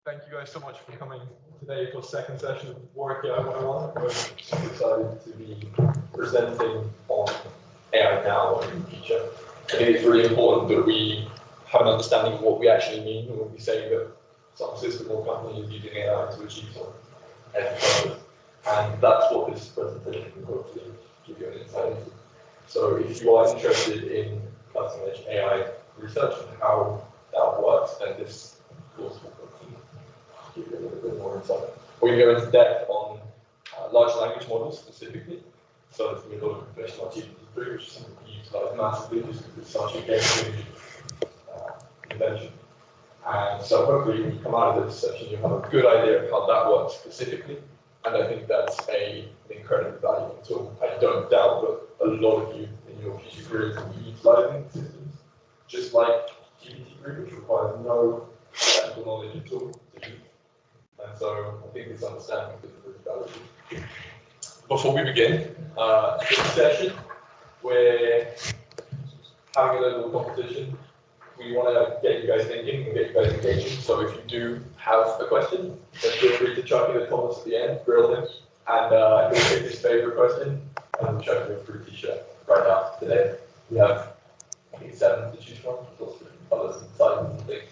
Thank you guys so much for coming today for the second session of Warwick AI 101. We're super excited to be presenting on AI now and in the future. I think it's really important that we have an understanding of what we actually mean when we say that some system or company is using AI to achieve some end purpose. And that's what this presentation can hopefully give you an insight into. So if you are interested in cutting-edge AI research and how that works, then this course will hopefully give you a little bit more insight. We're going to go into depth on large language models specifically. So there's going to be a lot of professional GPT-3, which is something we utilize massively just because it's such a game-changing invention. And so hopefully when you come out of this session, you have a good idea of how that works specifically. And I think that's an incredibly valuable tool. I don't doubt that a lot of you in your future careers will be utilizing systems just like GPT-3, which requires no technical knowledge at all to use. And so I think this understanding is really valuable. Before we begin, this session, we're having a little competition. We want to get you guys thinking and get you guys engaging. So if you do have a question, then feel free to chuck in the comments at the end, grill him, and he'll pick his favorite question, and we'll chuck you a free t-shirt right now today. We have, I think, 7 to choose from, lots of different colors and sizes and things.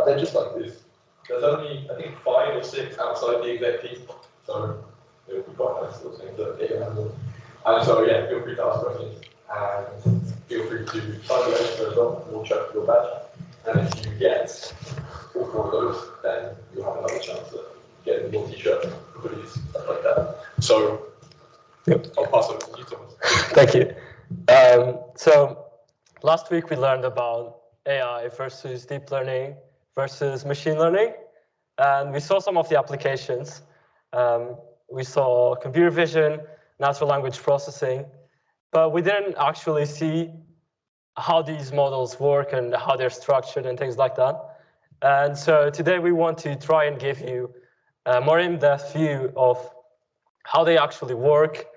They're just like this. There's only, I think, 5 or 6 outside the exec team, so it'll be quite nice little things that get your hands on. And so, yeah, feel free to ask questions. And feel free to sign the register as well, and we'll check your badge. And if you get all 4 of those, then you'll have another chance at getting your t-shirt, hoodies, stuff like that. So, yep. I'll pass over to you, Thomas. Thank you. So, last week we learned about AI versus deep learning versus machine learning. And we saw some of the applications. We saw computer vision, natural language processing. But we didn't actually see how these models work and how they're structured and things like that. And so today we want to try and give you a more in-depth view of how they actually work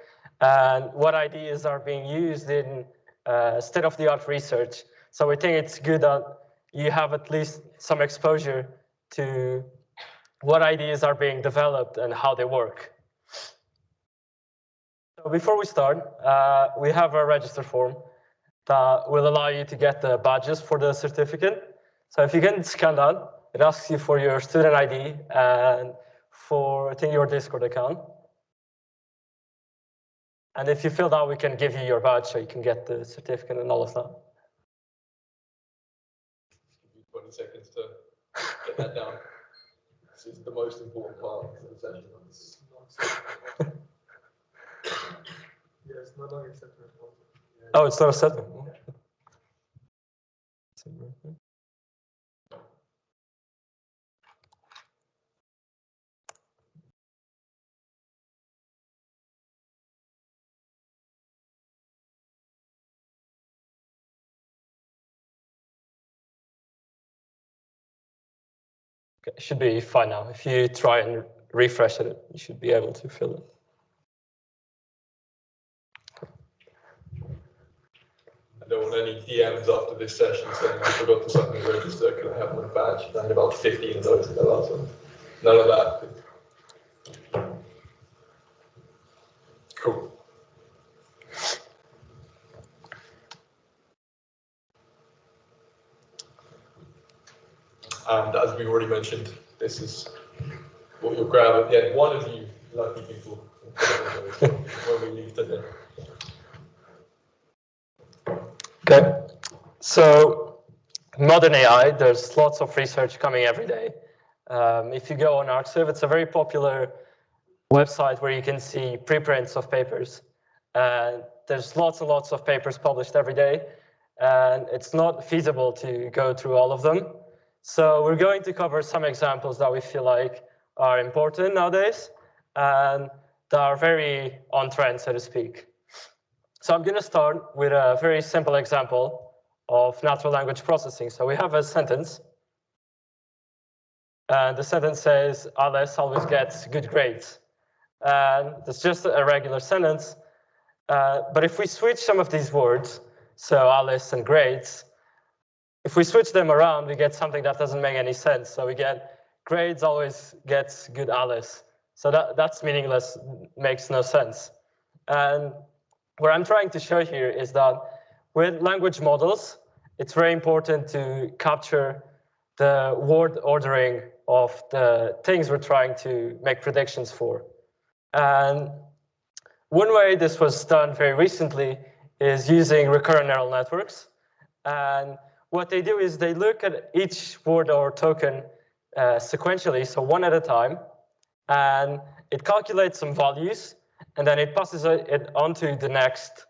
and what ideas are being used in state-of-the-art research. So we think it's good that you have at least some exposure to what ideas are being developed and how they work. So before we start, we have a register form that will allow you to get the badges for the certificate. So if you can scan that, it asks you for your student ID and for, I think, your Discord account. And if you fill that, we can give you your badge so you can get the certificate and all of that. Give you 20 seconds to get that down. This is the most important part of the session. Yes, not only accepted. Oh, it's not accepted. Okay, it should be fine now. If you try and refresh it, you should be able to fill it. I don't want any DMs after this session saying I forgot to sign the register, can I have my badge? I had about 15 of those in the last one. None of that. Cool. And as we already mentioned, this is what you'll grab at the end. One of you lucky people when we leave today. Okay, so modern AI, there's lots of research coming every day. If you go on Arxiv, it's a very popular website where you can see preprints of papers. And there's lots and lots of papers published every day, and it's not feasible to go through all of them. So we're going to cover some examples that we feel like are important nowadays and that are very on trend, so to speak. So I'm going to start with a very simple example of natural language processing. So we have a sentence. And the sentence says, Alice always gets good grades. And it's just a regular sentence. But if we switch some of these words, so Alice and grades, if we switch them around, we get something that doesn't make any sense. So we get grades always gets good Alice. So that's meaningless, makes no sense. And what I'm trying to show here is that with language models, it's very important to capture the word ordering of the things we're trying to make predictions for. And one way this was done very recently is using recurrent neural networks. And what they do is they look at each word or token sequentially, so one at a time, and it calculates some values, and then it passes it onto the next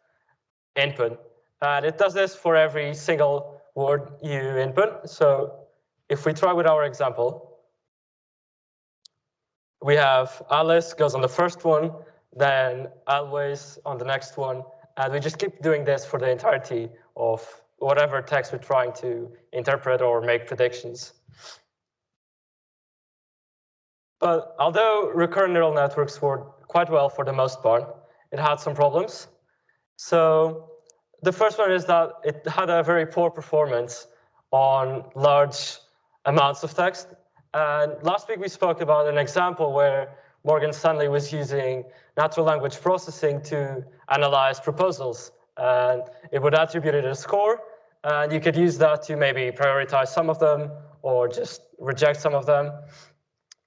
input. And it does this for every single word you input. So if we try with our example, we have Alice goes on the first one, then always on the next one, and we just keep doing this for the entirety of whatever text we're trying to interpret or make predictions. But although recurrent neural networks worked quite well for the most part, it had some problems. So the first one is that it had a very poor performance on large amounts of text. And last week we spoke about an example where Morgan Stanley was using natural language processing to analyze proposals. And it would attribute it a score, and you could use that to maybe prioritize some of them or just reject some of them.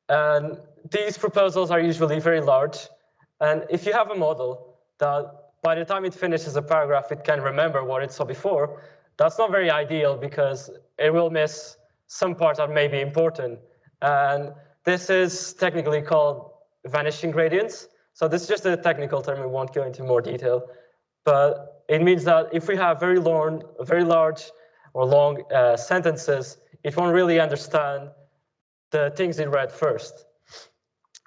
And these proposals are usually very large. And if you have a model that by the time it finishes a paragraph, it can remember what it saw before, that's not very ideal because it will miss some parts that may be important. And this is technically called vanishing gradients. So this is just a technical term. We won't go into more detail. But it means that if we have very large or long sentences, it won't really understand the things it read first.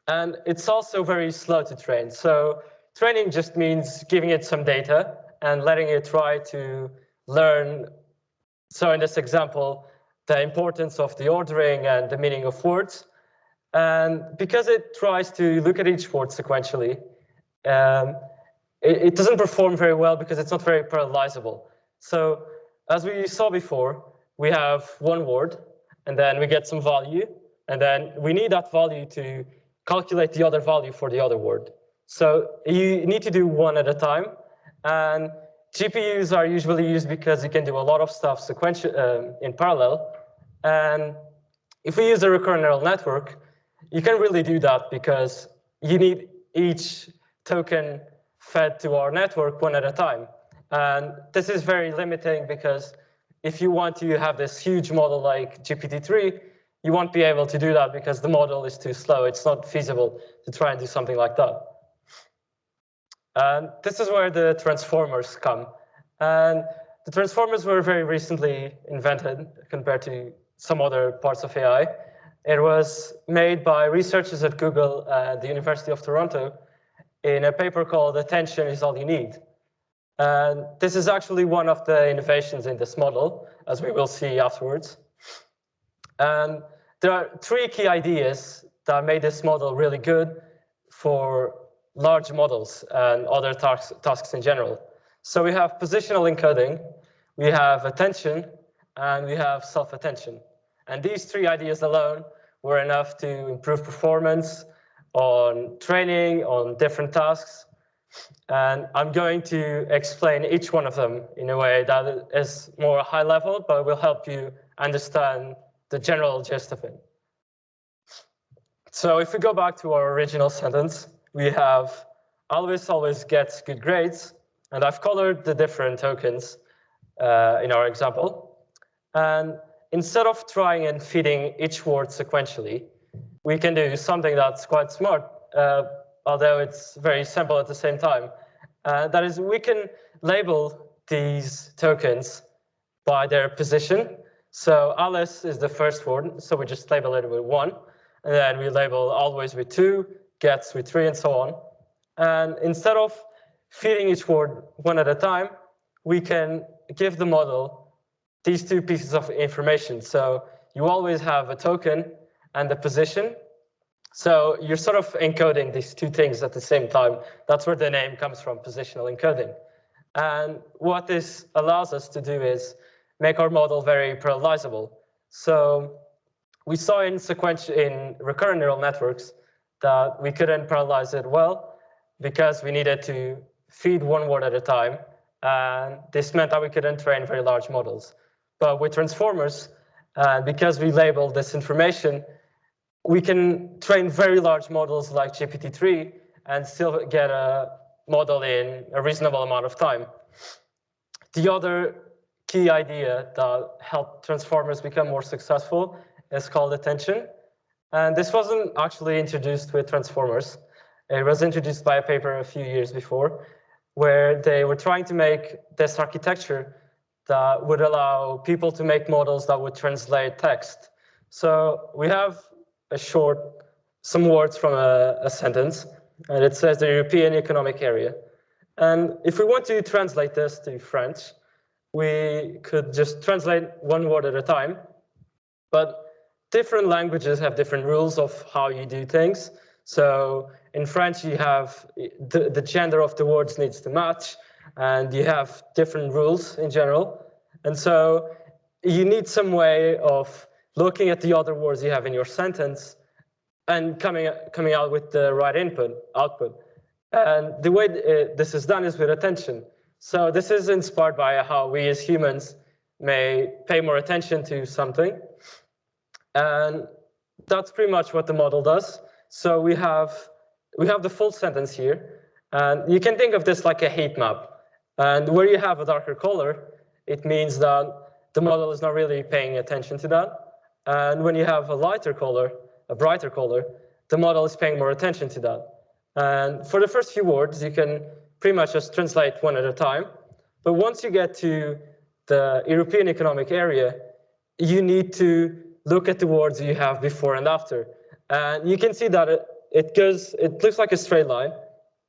And it's also very slow to train. So training just means giving it some data and letting it try to learn. So in this example, the importance of the ordering and the meaning of words. And because it tries to look at each word sequentially, it doesn't perform very well because it's not very parallelizable. So as we saw before, we have one word, and then we get some value, and then we need that value to calculate the other value for the other word. So you need to do one at a time, and GPUs are usually used because you can do a lot of stuff in parallel. And if we use a recurrent neural network, you can really do that because you need each token fed to our network one at a time. And this is very limiting because if you want to have this huge model like GPT-3, you won't be able to do that because the model is too slow. It's not feasible to try and do something like that. And this is where the transformers come. And the transformers were very recently invented compared to some other parts of AI. It was made by researchers at Google and the University of Toronto in a paper called Attention is All You Need. And this is actually one of the innovations in this model, as we will see afterwards. And there are three key ideas that made this model really good for large models and other tasks in general. So we have positional encoding, we have attention, and we have self-attention. And these three ideas alone were enough to improve performance on training, on different tasks. And I'm going to explain each one of them in a way that is more high level, but will help you understand the general gist of it. So if we go back to our original sentence, we have Always always gets good grades. And I've colored the different tokens in our example. And instead of trying and feeding each word sequentially, we can do something that's quite smart, although it's very simple at the same time. That is, we can label these tokens by their position. So Alice is the first word, so we just label it with 1. And then we label always with 2, gets with 3, and so on. And instead of feeding each word one at a time, we can give the model these two pieces of information. So you always have a token and the position. So you're sort of encoding these two things at the same time. That's where the name comes from, positional encoding. And what this allows us to do is make our model very parallelizable. So we saw in recurrent neural networks that we couldn't parallelize it well because we needed to feed one word at a time. And this meant that we couldn't train very large models. But with transformers, because we labeled this information, we can train very large models like GPT-3 and still get a model in a reasonable amount of time. The other key idea that helped transformers become more successful is called attention. And this wasn't actually introduced with transformers. It was introduced by a paper a few years before, where they were trying to make this architecture that would allow people to make models that would translate text. So we have some words from a sentence, and it says the European Economic Area. And if we want to translate this to French, we could just translate one word at a time. But different languages have different rules of how you do things. So in French, you have the gender of the words needs to match, and you have different rules in general. And so you need some way of looking at the other words you have in your sentence and coming out with the right output. And the way this is done is with attention. So this is inspired by how we as humans may pay more attention to something. And that's pretty much what the model does. So we have the full sentence here. And you can think of this like a heat map. And where you have a darker color, it means that the model is not really paying attention to that. And when you have a lighter color, a brighter color, the model is paying more attention to that. And for the first few words, you can pretty much just translate one at a time. But once you get to the European Economic Area, you need to look at the words you have before and after. And you can see that it looks like a straight line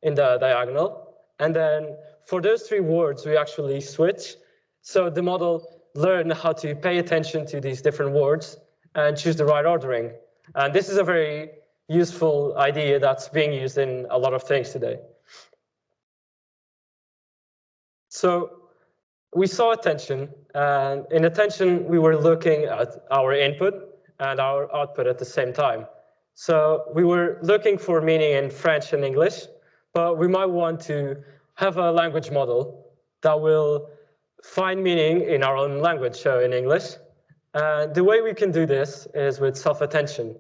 in the diagonal. And then for those three words, we actually switch. So the model learned how to pay attention to these different words and choose the right ordering. And this is a very useful idea that's being used in a lot of things today. So we saw attention, and in attention, we were looking at our input and our output at the same time. So we were looking for meaning in French and English, but we might want to have a language model that will find meaning in our own language, so in English. And the way we can do this is with self-attention.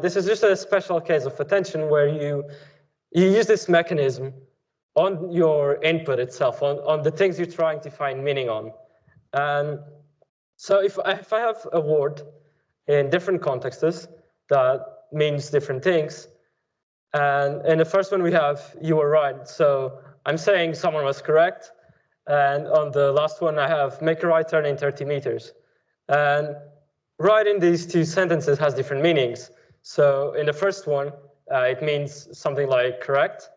This is just a special case of attention where you use this mechanism on your input itself, on the things you're trying to find meaning on. And so if I have a word in different contexts that means different things, and in the first one we have, you were right. So I'm saying someone was correct. And on the last one, I have make a right turn in 30 meters. And right in these two sentences has different meanings. So in the first one, it means something like correct.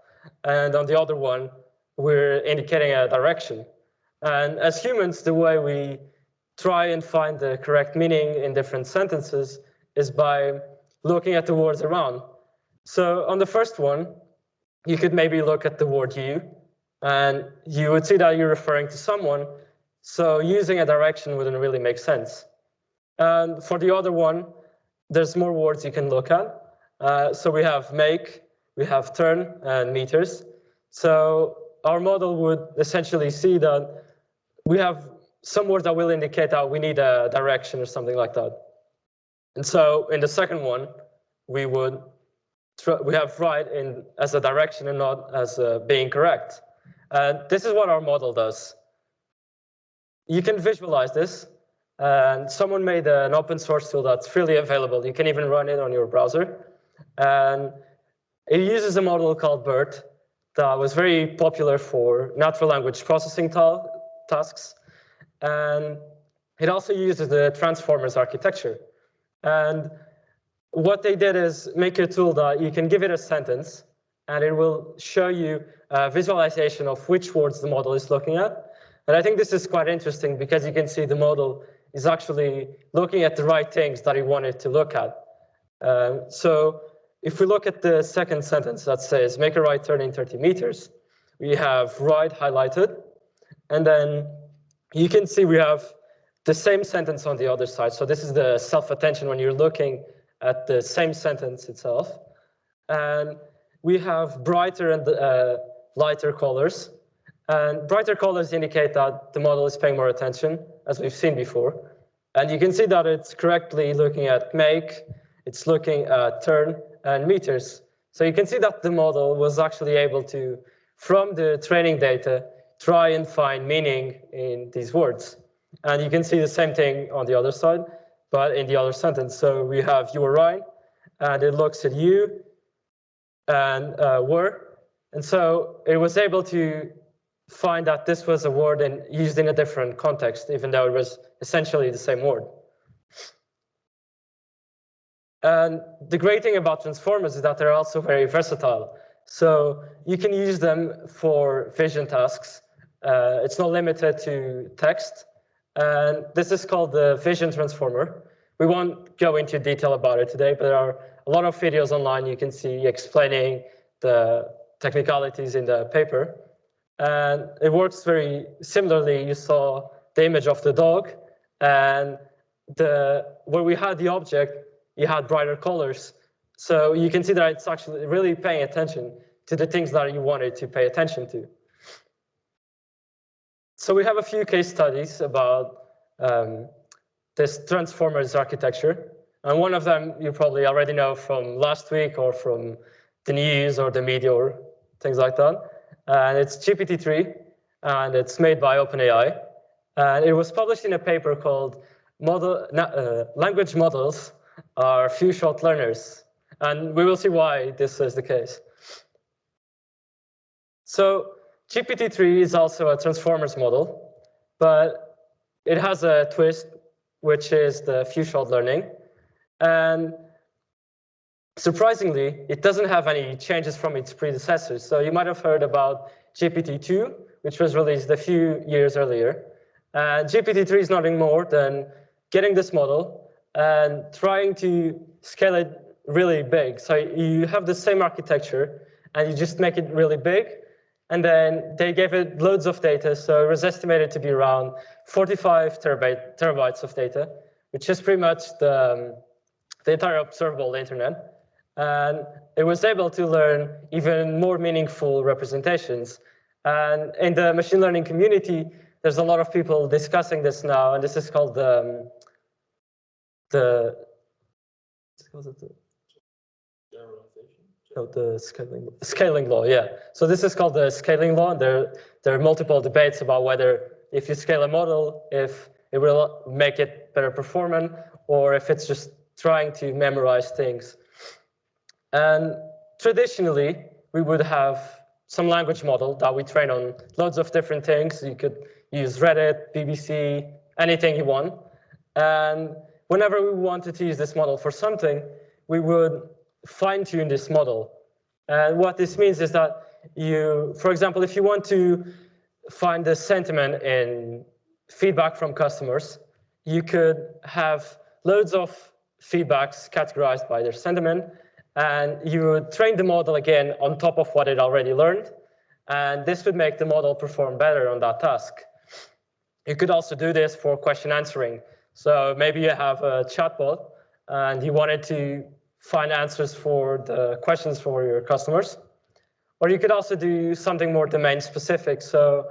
And on the other one, we're indicating a direction. And as humans, the way we try and find the correct meaning in different sentences is by looking at the words around. So on the first one, you could maybe look at the word you, and you would see that you're referring to someone. So using a direction wouldn't really make sense. And for the other one, there's more words you can look at. So we have make, we have turn, and meters. So our model would essentially see that we have some words that will indicate that we need a direction or something like that. And so in the second one, we have right as a direction and not as being correct. And this is what our model does. You can visualize this. And someone made an open source tool that's freely available. You can even run it on your browser. And it uses a model called BERT that was very popular for natural language processing tasks. And it also uses the transformers architecture. And what they did is make a tool that you can give it a sentence, and it will show you a visualization of which words the model is looking at. And I think this is quite interesting because you can see the model is actually looking at the right things that he wanted to look at. So if we look at the second sentence that says, make a right turn in 30 meters, we have right highlighted. And then you can see we have the same sentence on the other side. So this is the self-attention when you're looking at the same sentence itself. And we have brighter and lighter colors. And brighter colors indicate that the model is paying more attention, as we've seen before. And you can see that it's correctly looking at make, it's looking at turn, and meters. So you can see that the model was actually able to, from the training data, try and find meaning in these words. And you can see the same thing on the other side, but in the other sentence. So we have you were right, and it looks at you and were. And so it was able to find that this was a word and used in a different context, even though it was essentially the same word. And the great thing about transformers is that they're also very versatile. So you can use them for vision tasks. It's not limited to text. And this is called the vision transformer. We won't go into detail about it today, but there are a lot of videos online you can see explaining the technicalities in the paper. And it works very similarly. You saw the image of the dog, and where we had the object, you had brighter colors. So you can see that it's actually really paying attention to the things that you wanted to pay attention to. So we have a few case studies about this transformers architecture. And one of them you probably already know from last week or from the news or the media or things like that. And it's GPT-3, and it's made by OpenAI. And it was published in a paper called Language Models Are Few-Shot Learners. And we will see why this is the case. So GPT-3 is also a transformers model, but it has a twist, which is the few-shot learning. And surprisingly, it doesn't have any changes from its predecessors. So you might have heard about GPT-2, which was released a few years earlier. And GPT-3 is nothing more than getting this model and trying to scale it really big. So you have the same architecture, and you just make it really big. And then they gave it loads of data. So it was estimated to be around 45 terabytes of data, which is pretty much the entire observable internet. And it was able to learn even more meaningful representations. And in the machine learning community, there's a lot of people discussing this now, and this is called the scaling law, yeah. So this is called the scaling law, and there are multiple debates about whether if you scale a model, if it will make it better performant, or if it's just trying to memorize things. And traditionally, we would have some language model that we train on loads of different things. You could use Reddit, BBC, anything you want. And whenever we wanted to use this model for something, we would fine-tune this model. And what this means is that you, for example, if you want to find the sentiment in feedback from customers, you could have loads of feedbacks categorized by their sentiment, and you would train the model again on top of what it already learned, and this would make the model perform better on that task. You could also do this for question answering. So maybe you have a chatbot, and you wanted to find answers for the questions for your customers. Or you could also do something more domain specific. So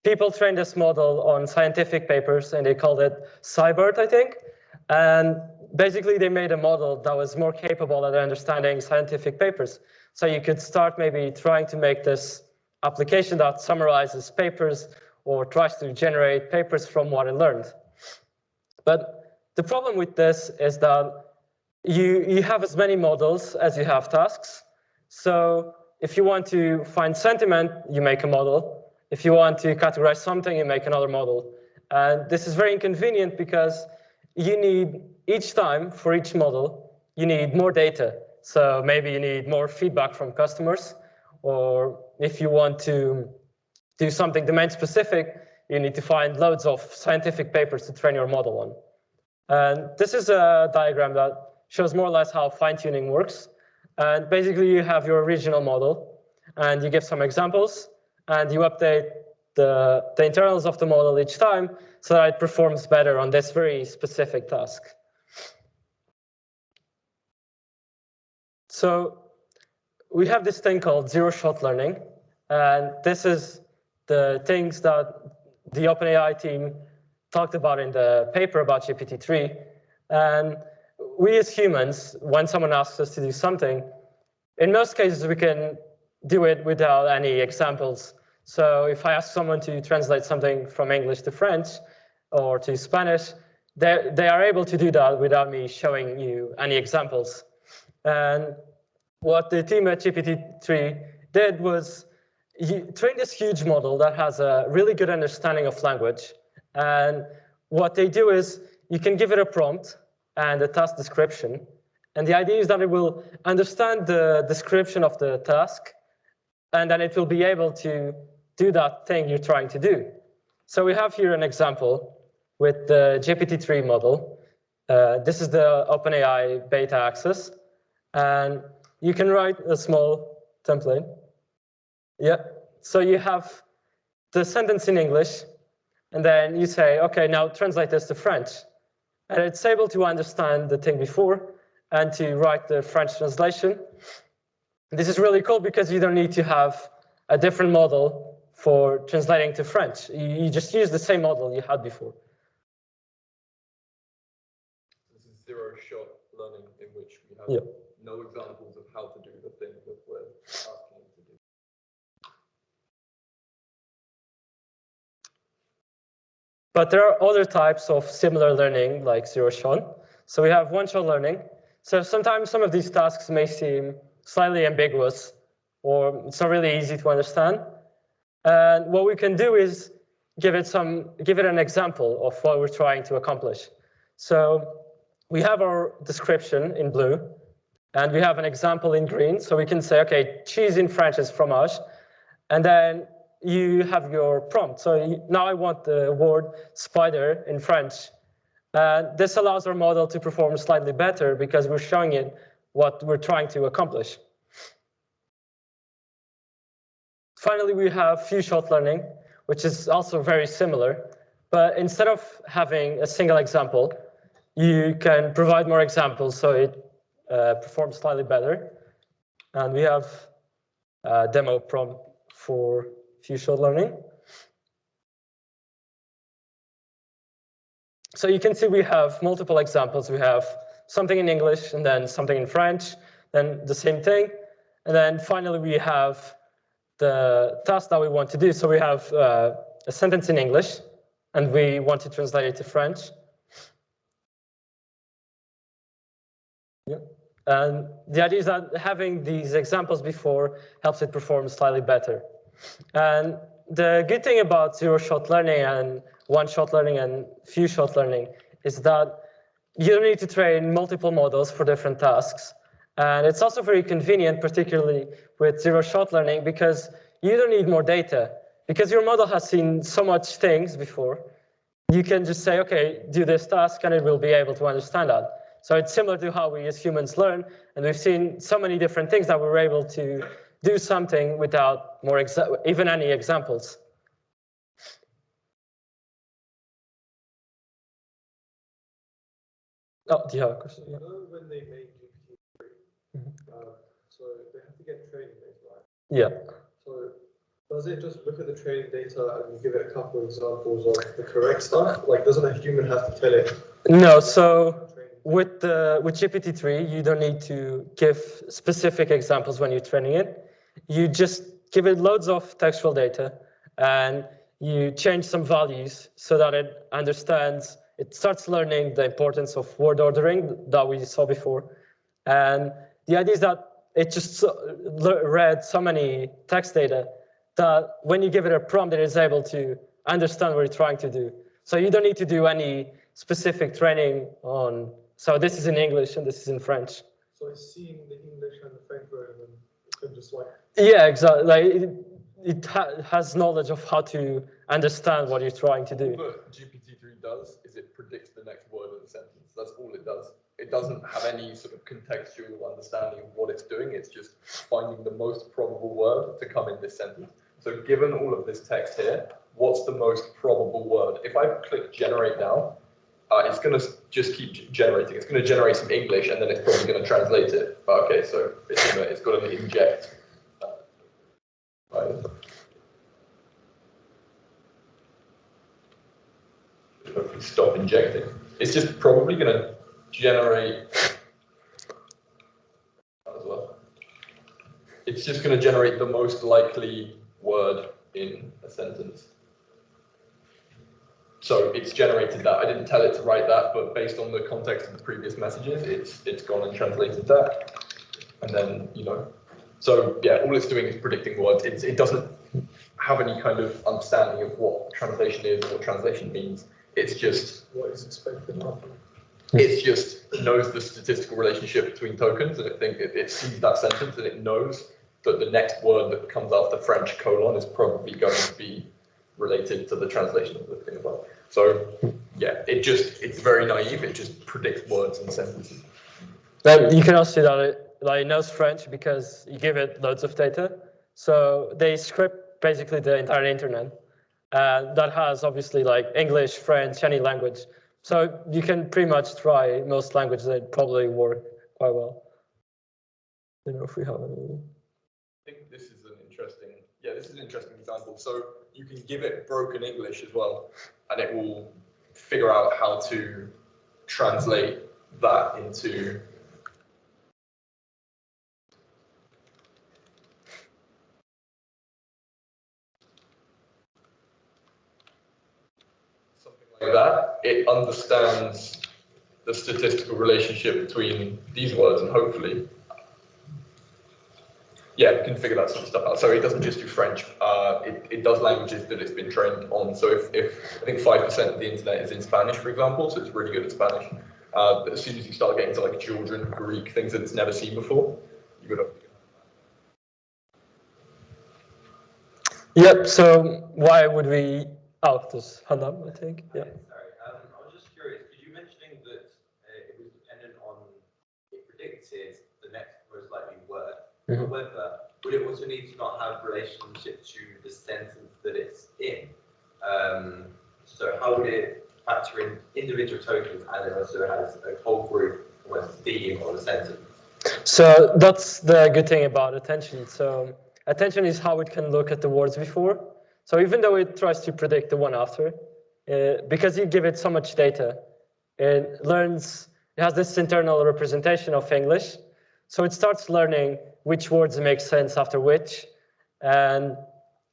people trained this model on scientific papers, and they called it Cybert, I think. And basically, they made a model that was more capable at understanding scientific papers. So you could start maybe trying to make this application that summarizes papers or tries to generate papers from what it learned. But the problem with this is that you have as many models as you have tasks. So if you want to find sentiment, you make a model. If you want to categorize something, you make another model. And this is very inconvenient because you need, each time for each model, you need more data. So maybe you need more feedback from customers, or if you want to do something domain specific, you need to find loads of scientific papers to train your model on. And this is a diagram that shows more or less how fine-tuning works. And basically, you have your original model, and you give some examples, and you update the internals of the model each time so that it performs better on this very specific task. So we have this thing called zero-shot learning, and this is the things that the OpenAI team talked about in the paper about GPT-3. And we as humans, when someone asks us to do something, in most cases we can do it without any examples. So if I ask someone to translate something from English to French or to Spanish, they are able to do that without me showing you any examples. And what the team at GPT-3 did was train this huge model that has a really good understanding of language. And what they do is you can give it a prompt and a task description. And the idea is that it will understand the description of the task, and then it will be able to do that thing you're trying to do. So we have here an example with the GPT-3 model. This is the OpenAI beta access. And you can write a small template. Yeah. So you have the sentence in English, and then you say, OK, now translate this to French. And it's able to understand the thing before and to write the French translation. This is really cool because you don't need to have a different model for translating to French. You just use the same model you had before. This is zero-shot learning in which we have no examples of how to do the thing that we're asking them to do. But there are other types of similar learning, like zero-shot. So we have one-shot learning. So sometimes some of these tasks may seem slightly ambiguous, or it's not really easy to understand. And what we can do is give it an example of what we're trying to accomplish. So we have our description in blue, and we have an example in green. So we can say, OK, cheese in French is fromage. And then you have your prompt. So now I want the word spider in French. And this allows our model to perform slightly better because we're showing it what we're trying to accomplish. Finally, we have few-shot learning, which is also very similar. But instead of having a single example, you can provide more examples so it performs slightly better. And we have a demo prompt for few-shot learning. So you can see we have multiple examples. We have something in English, and then something in French, then the same thing. And then finally, we have the task that we want to do. So we have a sentence in English, and we want to translate it to French. Yeah. And the idea is that having these examples before helps it perform slightly better. And the good thing about zero-shot learning and one-shot learning and few-shot learning is that you don't need to train multiple models for different tasks. And it's also very convenient, particularly with zero-shot learning, because you don't need more data. Because your model has seen so much things before, you can just say, OK, do this task, and it will be able to understand that. So it's similar to how we as humans learn. And we've seen so many different things that we're able to do something without even any examples. Oh, do you have a question? You know when they made GPT-3, so they have to get training data, right? Yeah. So does it just look at the training data and give it a couple of examples of the correct stuff? Like, doesn't a human have to tell it? No, so with GPT-3, you don't need to give specific examples when you're training it. You just give it loads of textual data, and you change some values so that it understands, it starts learning the importance of word ordering that we saw before. And the idea is that it just read so many text data that when you give it a prompt, it is able to understand what you're trying to do. So you don't need to do any specific training on, so this is in English and this is in French. So it's seeing the English and the French version, and it can just like... Yeah, exactly. Like it has knowledge of how to understand what you're trying to do. What GPT-3 does is it predicts the next word of the sentence. That's all it does. It doesn't have any sort of contextual understanding of what it's doing. It's just finding the most probable word to come in this sentence. So given all of this text here, what's the most probable word? If I click generate now, it's going to just keep generating. It's going to generate some English, and then it's probably going to translate it. Okay, so it's got to inject. Right. Hopefully stop injecting. It's just probably going to generate as well. It's just going to generate the most likely word in a sentence. So it's generated that. I didn't tell it to write that, but based on the context of the previous messages, it's gone and translated that. And then, so yeah, all it's doing is predicting words. It doesn't have any kind of understanding of what translation is or what translation means. It's just what is expected of them. It just knows the statistical relationship between tokens, and it sees that sentence, and it knows that the next word that comes after French colon is probably going to be related to the translation of the thing above. So yeah, it's very naive. It just predicts words and sentences. Then you can also see that it knows French because you give it loads of data. So they script basically the entire internet. That has obviously like English, French, any language. So you can pretty much try most languages that probably work quite well. I don't know if we have any. I think this is an interesting example. So you can give it broken English as well, and it will figure out how to translate that into something like that. It understands the statistical relationship between these words, and hopefully, yeah, it can figure that sort of stuff out. So it doesn't just do French. It does languages that it's been trained on. So if I think 5% of the internet is in Spanish, for example, so it's really good at Spanish. But as soon as you start getting to like Georgian, Greek, things that it's never seen before, you got to. Yep. So why would we? Oh, there's Hanam, I think. Yeah. Sorry, I was just curious, because you mentioning that it was dependent on, it predicted the next most likely word. Mm-hmm. However, would it also need to not have relationship to the sentence that it's in? So how would it factor in individual tokens and it also has a whole group, almost a theme or a sentence? So that's the good thing about attention. So attention is how it can look at the words before. So even though it tries to predict the one after, because you give it so much data, it has this internal representation of English. So it starts learning which words make sense after which. And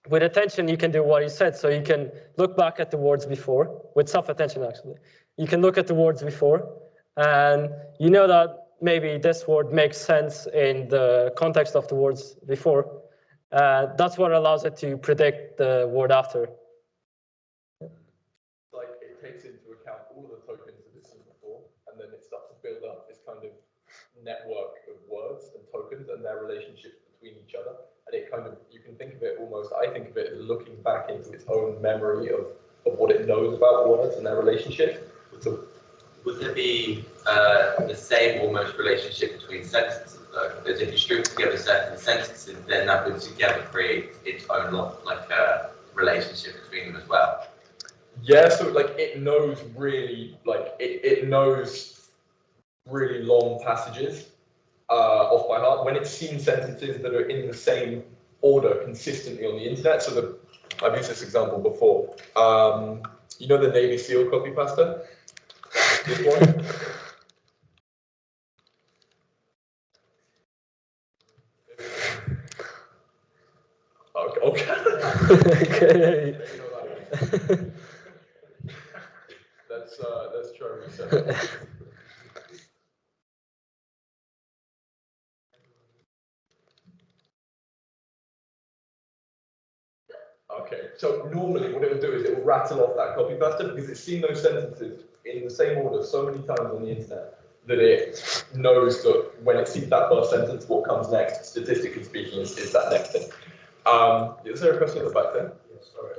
with attention, you can do what you said. So you can look back at the words before, with self-attention actually. You can look at the words before, and you know that maybe this word makes sense in the context of the words before. That's what allows it to predict the word after. Like it takes into account all of the tokens that it's seen before, and then it starts to build up this kind of network of words and tokens and their relationships between each other. And it kind of, you can think of it almost, I think of it as looking back into its own memory of what it knows about words and their relationship. So, would there be the same almost relationship between sentences though? Because if you string together certain sentences, then that would together create its own relationship between them as well. yeah, so like it knows really, like it knows really long passages off by heart when it's seen sentences that are in the same order consistently on the internet. So I've used this example before. You know the Navy SEAL copy pasta? This one? Okay. Okay. Let's try and reset that. Okay, so normally what it will do is it will rattle off that copy pasta because it's seen those sentences in the same order so many times on the internet that it knows that when it sees that first sentence, what comes next, statistically speaking, is that next thing. Is there a question at the back there? Yes, sorry.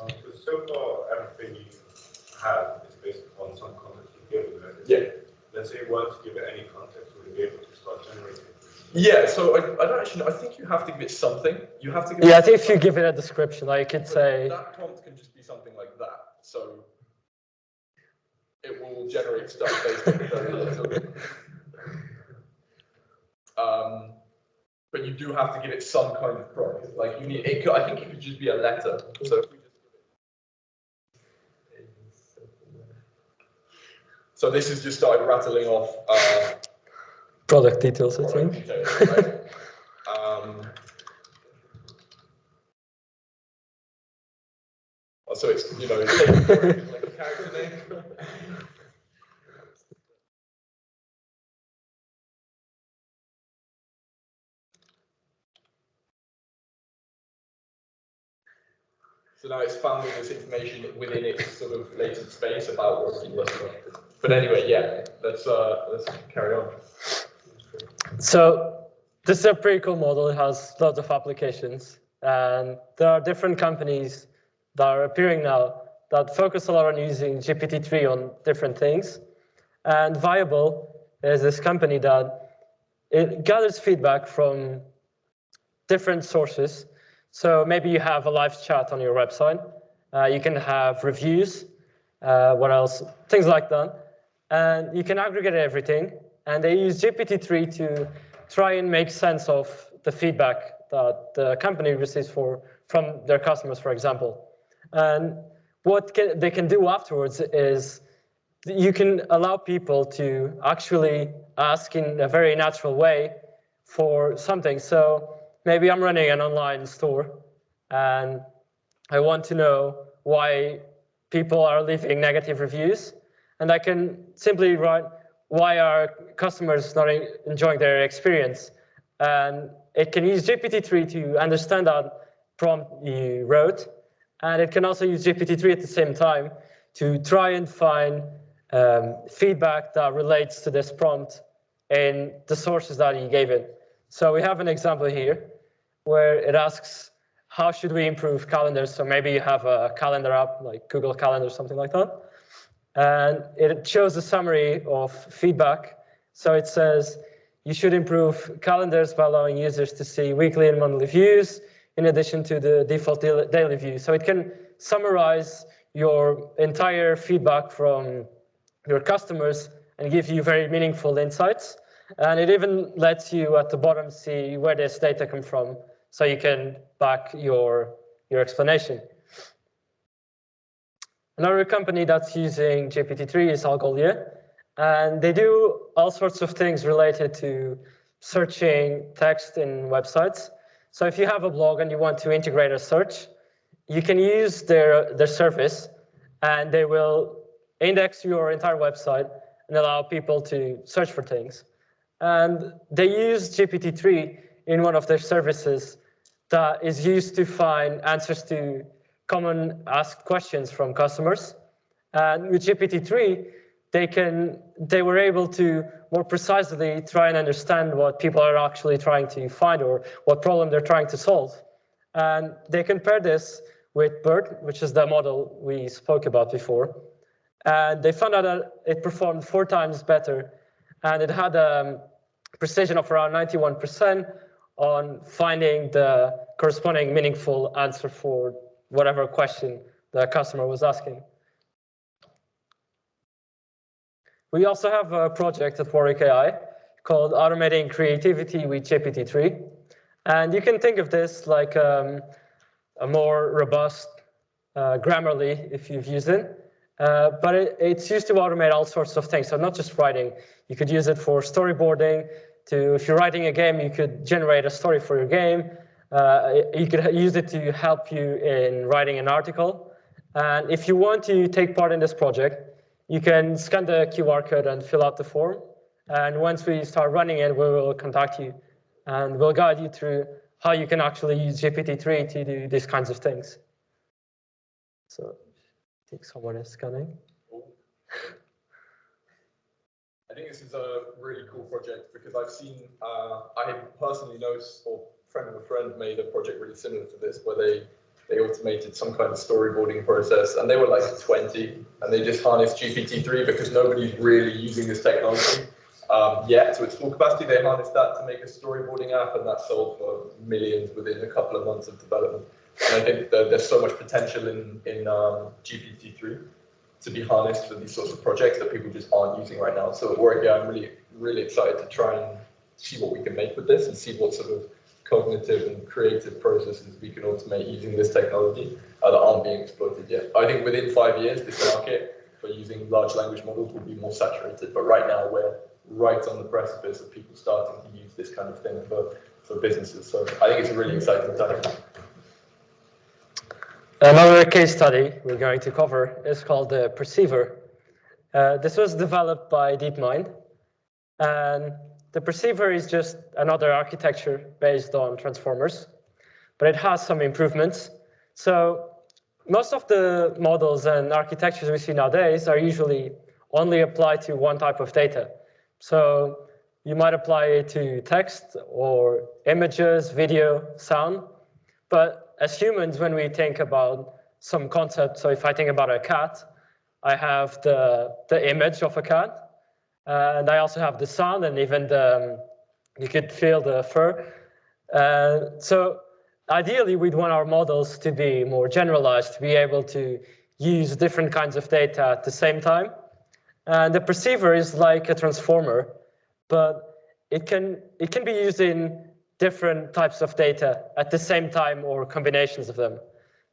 Because so far, everything you have is based upon some context you've given, right? Yeah. Let's say you want to give it any context, would you be able to start generating? Yeah, so I don't actually know. I think you have to give it something. You have to give Yeah, I it think if you give it a description, like you could say. that prompt can just be something like that. So it will generate stuff based on very little. But you do have to give it some kind of prompt. Like you need. I think it could just be a letter. So if we just so this has just started rattling off Product details, I product think. details, right? So it's it's taking Warwick like a character name. So now it's found all this information within its sort of latent space about what people are doing. But anyway, yeah, let's carry on. So this is a pretty cool model. It has lots of applications. And there are different companies that are appearing now that focus a lot on using GPT-3 on different things. And Viable is this company that it gathers feedback from different sources. So maybe you have a live chat on your website. You can have reviews, what else? Things like that. And you can aggregate everything. And they use GPT-3 to try and make sense of the feedback that the company receives from their customers, for example. And what they can do afterwards is you can allow people to actually ask in a very natural way for something. So maybe I'm running an online store and I want to know why people are leaving negative reviews. And I can simply write, why are customers not enjoying their experience? And it can use GPT-3 to understand that prompt you wrote. And it can also use GPT-3 at the same time to try and find feedback that relates to this prompt in the sources that you gave it. So we have an example here where it asks, how should we improve calendars? So maybe you have a calendar app like Google Calendar or something like that. And it shows a summary of feedback. So it says, you should improve calendars by allowing users to see weekly and monthly views in addition to the default daily view. So it can summarize your entire feedback from your customers and give you very meaningful insights. And it even lets you at the bottom see where this data come from, so you can back your explanation. Another company that's using GPT-3 is Algolia, and they do all sorts of things related to searching text in websites. So if you have a blog and you want to integrate a search, you can use their service, and they will index your entire website and allow people to search for things. And they use GPT-3 in one of their services that is used to find answers to common asked questions from customers. And with GPT-3, they were able to more precisely try and understand what people are actually trying to find or what problem they're trying to solve. And they compared this with BERT, which is the model we spoke about before. And they found out that it performed 4 times better, and it had a precision of around 91% on finding the corresponding meaningful answer for whatever question the customer was asking. We also have a project at Warwick AI called Automating Creativity with GPT-3. And you can think of this like a more robust Grammarly if you've used it. But it's used to automate all sorts of things. So not just writing. You could use it for storyboarding. If you're writing a game, you could generate a story for your game. You could use it to help you in writing an article. And if you want to take part in this project, you can scan the QR code and fill out the form. And once we start running it, we will contact you. And we'll guide you through how you can actually use GPT-3 to do these kinds of things. So I think someone is scanning. I think this is a really cool project because I've seen, I personally know, or friend of a friend made a project really similar to this where they automated some kind of storyboarding process, and they were like 20, and they just harnessed GPT-3 because nobody's really using this technology. yet to its full capacity. They harnessed that to make a storyboarding app, and that sold for millions within a couple of months of development. And I think that there's so much potential in GPT-3 to be harnessed for these sorts of projects that people just aren't using right now. So at Warwick AI, I'm really excited to try and see what we can make with this and see what sort of cognitive and creative processes we can automate using this technology that aren't being exploited yet. I think within 5 years, this market for using large language models will be more saturated. But right now, we're right on the precipice of people starting to use this kind of thing for businesses. So I think it's a really exciting time. Another case study we're going to cover is called the Perceiver. This was developed by DeepMind, and the Perceiver is just another architecture based on transformers, but it has some improvements. So most of the models and architectures we see nowadays are usually only applied to one type of data. So you might apply it to text or images, video, sound, but as humans, when we think about some concept, so if I think about a cat, I have the image of a cat, and I also have the sound, and even you could feel the fur. So ideally, we'd want our models to be more generalized, to be able to use different kinds of data at the same time. And the Perceiver is like a transformer, but it can be used in different types of data at the same time or combinations of them.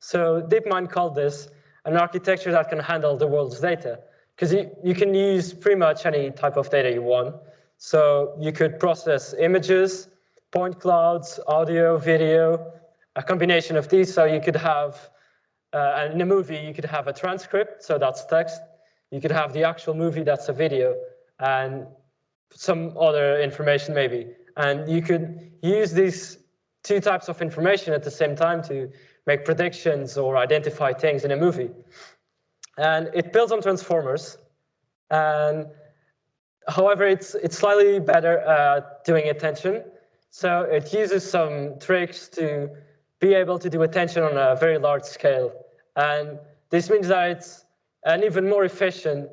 So DeepMind called this an architecture that can handle the world's data, because you can use pretty much any type of data you want. So you could process images, point clouds, audio, video, a combination of these. So you could have, in a movie, you could have a transcript, so that's text. You could have the actual movie, that's a video, and some other information maybe. And you could use these two types of information at the same time to make predictions or identify things in a movie. And it builds on transformers. And however, it's slightly better at doing attention. So it uses some tricks to be able to do attention on a very large scale. And this means that it's an even more efficient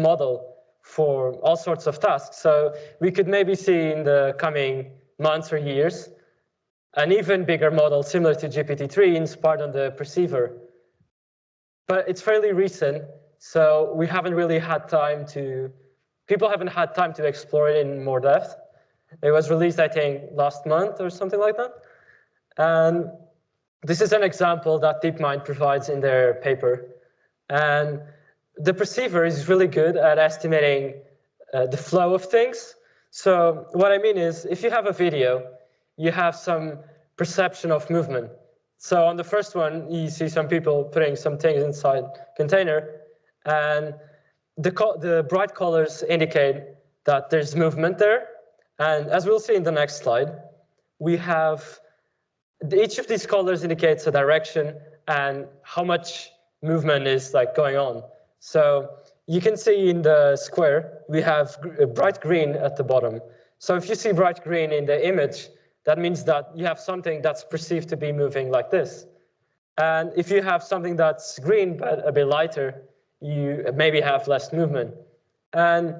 model for all sorts of tasks. So we could maybe see in the coming months or years an even bigger model similar to GPT-3 inspired on the Perceiver. But it's fairly recent, so we haven't really had time to, people haven't had time to explore it in more depth. It was released, I think, last month or something like that. And this is an example that DeepMind provides in their paper. And the Perceiver is really good at estimating the flow of things. So what I mean is, if you have a video, you have some perception of movement. So on the first one, you see some people putting some things inside a container, and the bright colors indicate that there's movement there. And as we'll see in the next slide, we have each of these colors indicates a direction and how much movement is like going on. So you can see in the square, we have bright green at the bottom. So if you see bright green in the image, that means that you have something that's perceived to be moving like this. And if you have something that's green but a bit lighter, you maybe have less movement. And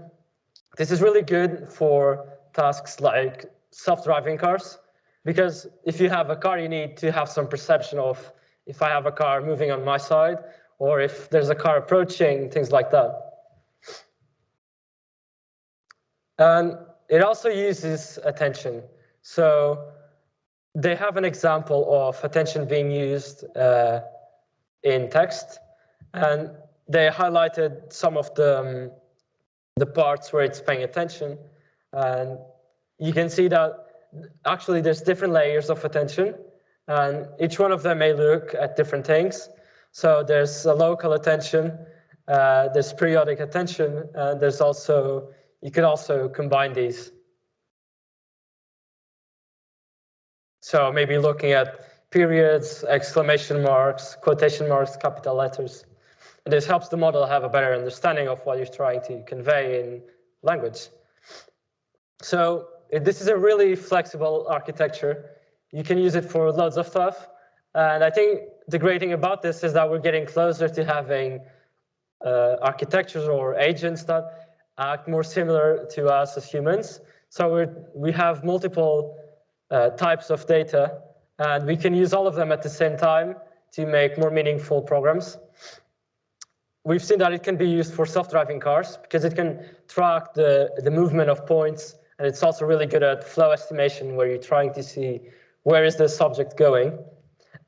this is really good for tasks like self-driving cars, because if you have a car, you need to have some perception of if I have a car moving on my side, or if there's a car approaching, things like that. And it also uses attention. So they have an example of attention being used in text, and they highlighted some of the parts where it's paying attention. And you can see that actually there's different layers of attention, and each one of them may look at different things. So there's a local attention, there's periodic attention, and there's also, you could also combine these. So maybe looking at periods, exclamation marks, quotation marks, capital letters. And this helps the model have a better understanding of what you're trying to convey in language. So this is a really flexible architecture. You can use it for loads of stuff. And I think the great thing about this is that we're getting closer to having architectures or agents that act more similar to us as humans. So we have multiple types of data, and we can use all of them at the same time to make more meaningful programs. We've seen that it can be used for self-driving cars because it can track the movement of points, and it's also really good at flow estimation where you're trying to see where is the subject going.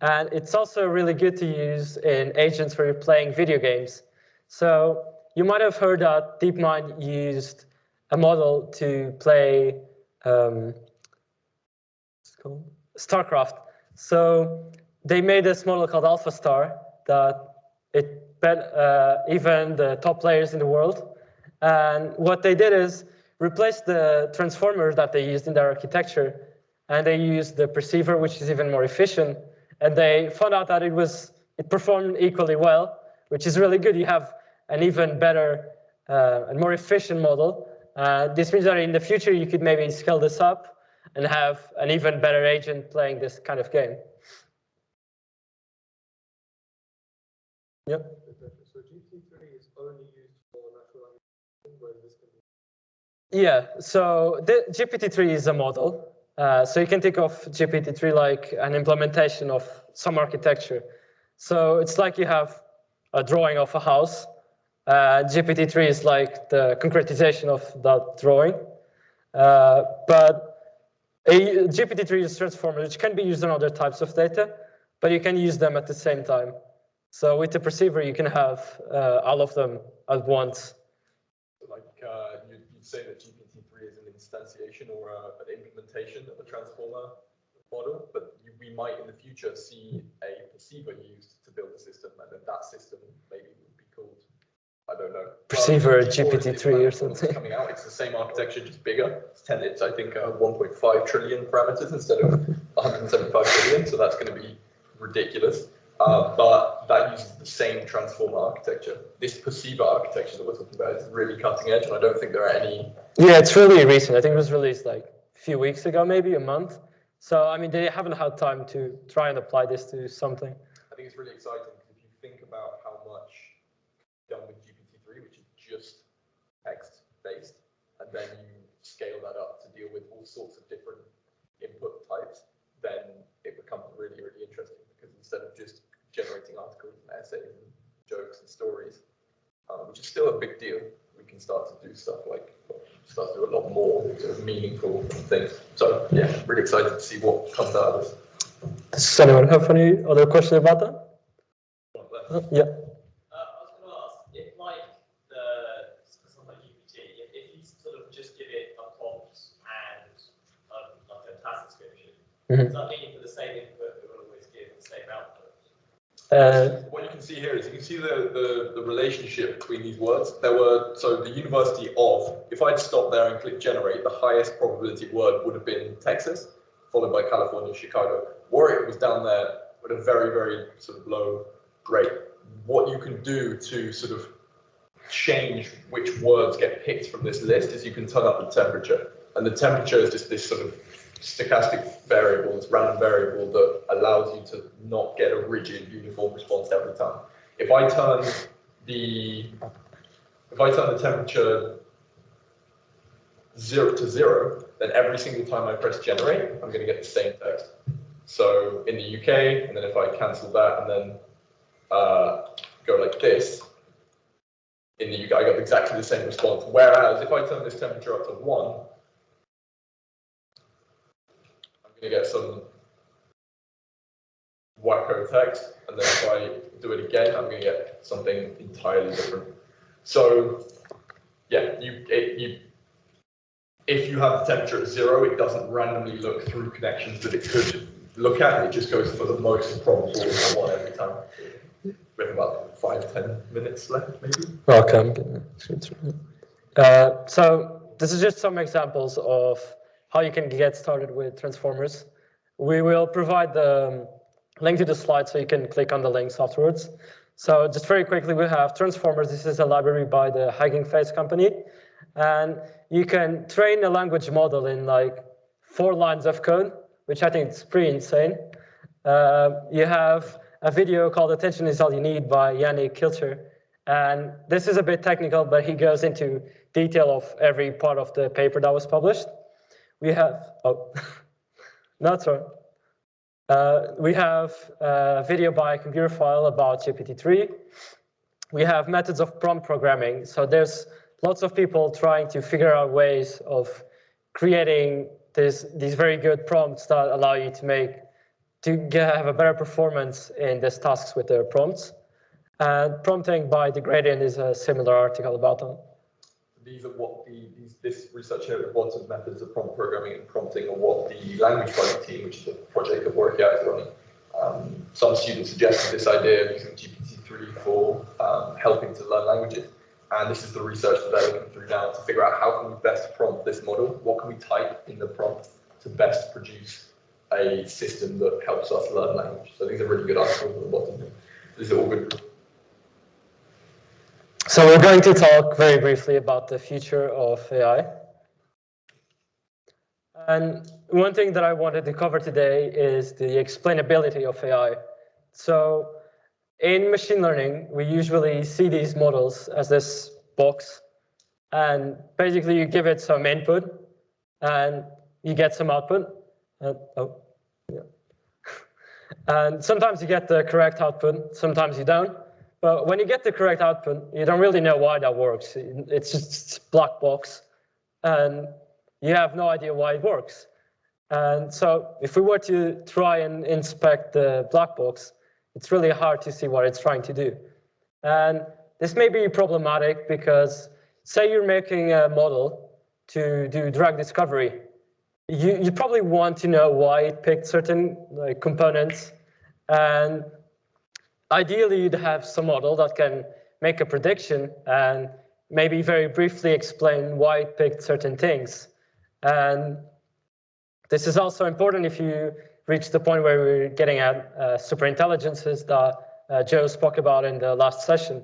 And it's also really good to use in agents where you're playing video games. So you might have heard that DeepMind used a model to play StarCraft. So they made this model called AlphaStar that it bet even the top players in the world. And what they did is replace the transformers that they used in their architecture, and they used the perceiver, which is even more efficient. And they found out that it performed equally well, which is really good. You have an even better and more efficient model. This means that in the future, you could maybe scale this up and have an even better agent playing this kind of game. Yep. So GPT-3 is only used for natural language, whereas this can be... Yeah, so the GPT-3 is a model. So you can think of GPT-3 like an implementation of some architecture. So it's like you have a drawing of a house. GPT-3 is like the concretization of that drawing. But a GPT-3 is transformer, which can be used on other types of data, but you can use them at the same time. So with the perceiver, you can have all of them at once. Like you'd say that GPT-3 is an instantiation or an implementation of a transformer model, but we might in the future see a perceiver used to build a system, and then that system maybe would be called, I don't know, Perceiver GPT-3 or something. It's coming out. It's the same architecture, just bigger. It's I think 1.5 trillion parameters instead of 175 billion, so that's going to be ridiculous. But that uses the same transformer architecture. This perceiver architecture that we're talking about is really cutting edge, and I don't think there are any... Yeah, it's really recent. I think it was released like a few weeks ago, maybe a month. So, I mean, they haven't had time to try and apply this to something. I think it's really exciting because if you think about how much done with GPT-3, which is just text-based, and then you scale that up to deal with all sorts of different input types, then it becomes really, really interesting because instead of just generating articles and essays and jokes and stories, which is still a big deal, we can start to do stuff like, start to do a lot more sort of meaningful things. So yeah, really excited to see what comes out of this. Does anyone have any other question about that? Yeah. I was going to ask, if like something like GPT, if you sort of just give it a prompt and like a task description, does that mean for the same input it will always give the same output? What you can see here is you can see the relationship between these words. So the University of, if I'd stopped there and clicked generate, the highest probability word would have been Texas, followed by California, Chicago. Warwick was down there with a very, very sort of low grade. What you can do to sort of change which words get picked from this list is you can turn up the temperature. And the temperature is just this sort of stochastic variable, this random variable that allows you to not get a rigid, uniform response every time. If I turn the temperature 0 to 0, then every single time I press generate, I'm going to get the same text. So in the UK, and then if I cancel that and then go like this, in the UK, I got exactly the same response. Whereas if I turn this temperature up to 1, I'm going to get some wacko text, and then if I do it again, I'm going to get something entirely different. So yeah, if you have the temperature at 0, it doesn't randomly look through connections that it could look at. It just goes for the most probable one every time. We have about 5-10 minutes left, maybe. Okay. So this is just some examples of how you can get started with transformers. We will provide the link to the slide so you can click on the links afterwards. So just very quickly, we have transformers. This is a library by the Hugging Face company. And you can train a language model in like 4 lines of code, which I think is pretty insane. You have a video called Attention is All You Need by Yannick Kilcher. And this is a bit technical, but he goes into detail of every part of the paper that was published. We have, oh, not sorry. We have a video by Computer File about GPT-3. We have methods of prompt programming. So there's lots of people trying to figure out ways of creating these very good prompts that allow you to have a better performance in these tasks with their prompts. And prompting by the gradient is a similar article about that. These are what this research here at what methods of prompt programming and prompting are what the language project team, which is a project that Warwick AI is running. Some students suggested this idea of using GPT-3 for helping to learn languages. And this is the research that they're looking through now to figure out how can we best prompt this model, what can we type in the prompt to best produce a system that helps us learn language. So these are really good articles at the bottom here. These are all good. So we're going to talk very briefly about the future of AI. And one thing that I wanted to cover today is the explainability of AI. So in machine learning, we usually see these models as this box. And basically, you give it some input, and you get some output. And sometimes you get the correct output, sometimes you don't. But when you get the correct output, you don't really know why that works. It's just a black box, and you have no idea why it works. And so if we were to try and inspect the black box, it's really hard to see what it's trying to do. And this may be problematic because say you're making a model to do drug discovery. You probably want to know why it picked certain components. And ideally, you'd have some model that can make a prediction and maybe very briefly explain why it picked certain things. And this is also important if you reach the point where we're getting at superintelligences that Joe spoke about in the last session.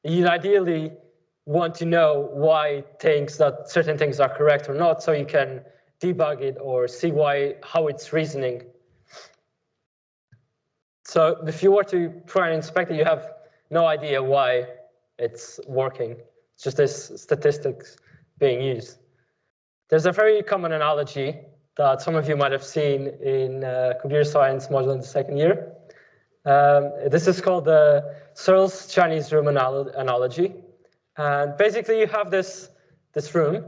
You'd ideally want to know why it thinks that certain things are correct or not, so you can debug it or see how it's reasoning. So if you were to try and inspect it, you have no idea why it's working. It's just this statistics being used. There's a very common analogy that some of you might have seen in computer science module in the second year. This is called the Searle's Chinese room analogy. And basically, you have this room,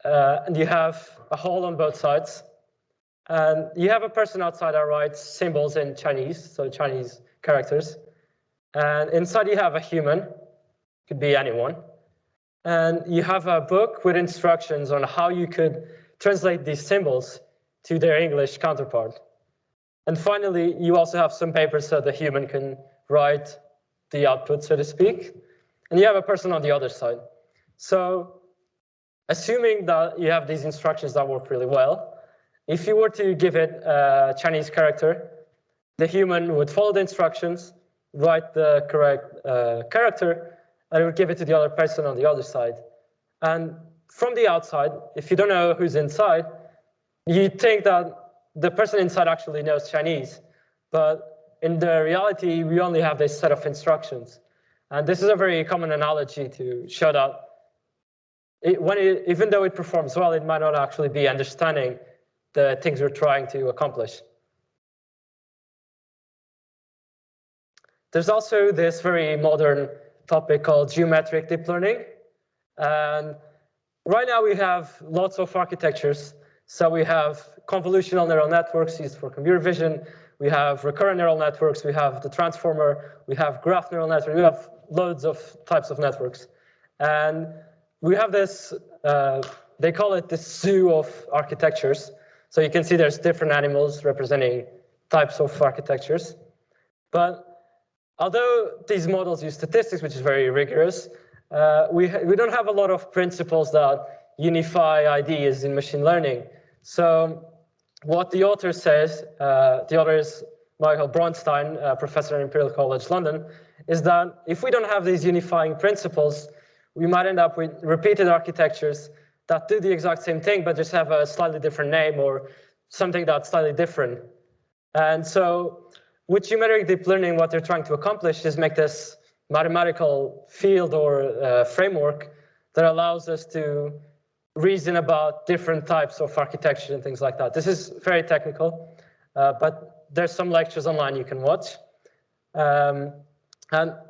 and you have a hole on both sides. And you have a person outside that writes symbols in Chinese, so Chinese characters. And inside you have a human, could be anyone. And you have a book with instructions on how you could translate these symbols to their English counterpart. And finally, you also have some papers so the human can write the output, so to speak. And you have a person on the other side. So assuming that you have these instructions that work really well, if you were to give it a Chinese character, the human would follow the instructions, write the correct character, and it would give it to the other person on the other side. And from the outside, if you don't know who's inside, you think that the person inside actually knows Chinese. But in the reality, we only have this set of instructions. And this is a very common analogy to show that even though it performs well, it might not actually be understanding the things we're trying to accomplish. There's also this very modern topic called geometric deep learning. And right now we have lots of architectures. So we have convolutional neural networks used for computer vision. We have recurrent neural networks. We have the transformer. We have graph neural network. We have loads of types of networks. And we have this, they call it the zoo of architectures. So you can see there's different animals representing types of architectures. But although these models use statistics, which is very rigorous, we don't have a lot of principles that unify ideas in machine learning. So what the author says, the author is Michael Bronstein, professor at Imperial College London, is that if we don't have these unifying principles, we might end up with repeated architectures that do the exact same thing, but just have a slightly different name or something that's slightly different. And so with geometric deep learning, what they're trying to accomplish is make this mathematical field or framework that allows us to reason about different types of architecture and things like that. This is very technical, but there's some lectures online you can watch. And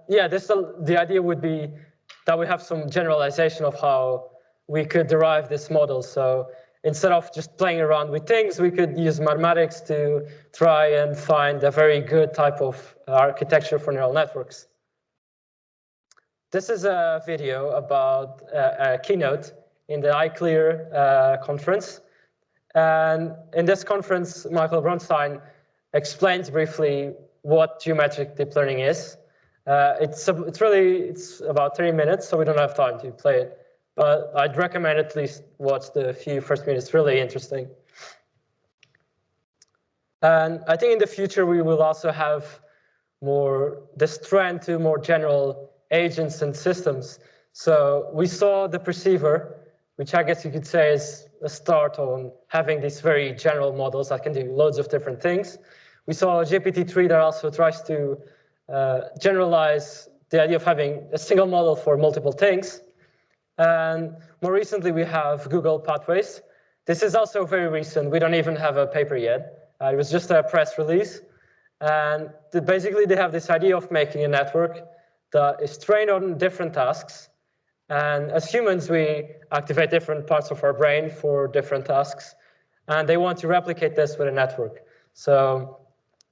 yeah, the idea would be that we have some generalization of how we could derive this model. So instead of just playing around with things, we could use mathematics to try and find a very good type of architecture for neural networks. This is a video about a keynote in the iClear conference. And in this conference, Michael Bronstein explains briefly what geometric deep learning is. It's about 30 minutes, so we don't have time to play it. But I'd recommend at least watch the few first minutes. It's really interesting. And I think in the future, we will also have this trend to more general agents and systems. So we saw the perceiver, which I guess you could say is a start on having these very general models that can do loads of different things. We saw GPT-3 that also tries to generalize the idea of having a single model for multiple things. And more recently, we have Google Pathways. This is also very recent. We don't even have a paper yet. It was just a press release. And basically, they have this idea of making a network that is trained on different tasks. And as humans, we activate different parts of our brain for different tasks. And they want to replicate this with a network. So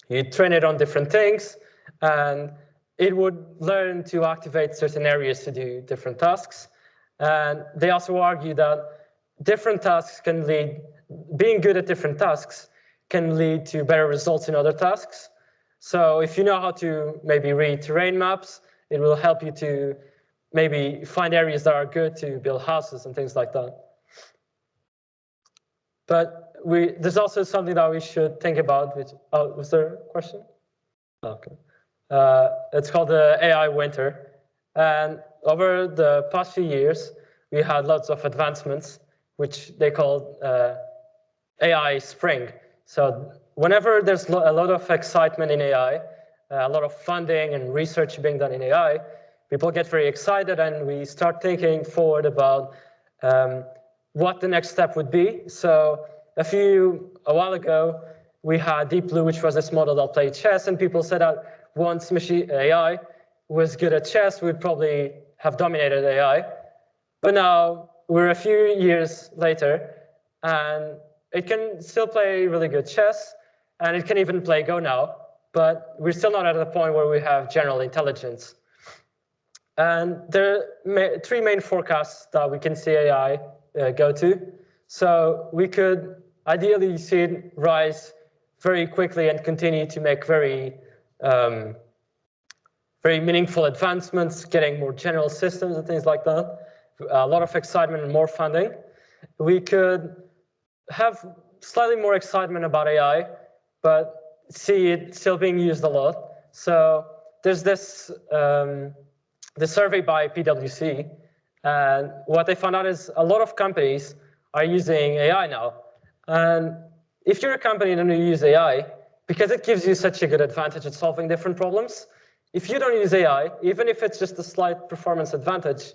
you train it on different things, and it would learn to activate certain areas to do different tasks. And they also argue that different tasks can lead, being good at different tasks can lead to better results in other tasks. So if you know how to maybe read terrain maps, it will help you to maybe find areas that are good to build houses and things like that. But there's also something that we should think about, which, was there a question? Okay. It's called the AI winter. And over the past few years, we had lots of advancements, which they called AI spring. So whenever there's a lot of excitement in AI, a lot of funding and research being done in AI, people get very excited and we start thinking forward about what the next step would be. So a while ago, we had Deep Blue, which was this model that played chess, and people said that once machine AI was good at chess, we'd probably have dominated AI. But now we're a few years later, and it can still play really good chess, and it can even play Go now, but we're still not at the point where we have general intelligence. And there are three main forecasts that we can see AI go to. So we could ideally see it rise very quickly and continue to make very meaningful advancements, getting more general systems and things like that. A lot of excitement and more funding. We could have slightly more excitement about AI, but see it still being used a lot. So there's this the survey by PwC, and what they found out is a lot of companies are using AI now. And if you're a company and you use AI, because it gives you such a good advantage at solving different problems, if you don't use AI, even if it's just a slight performance advantage,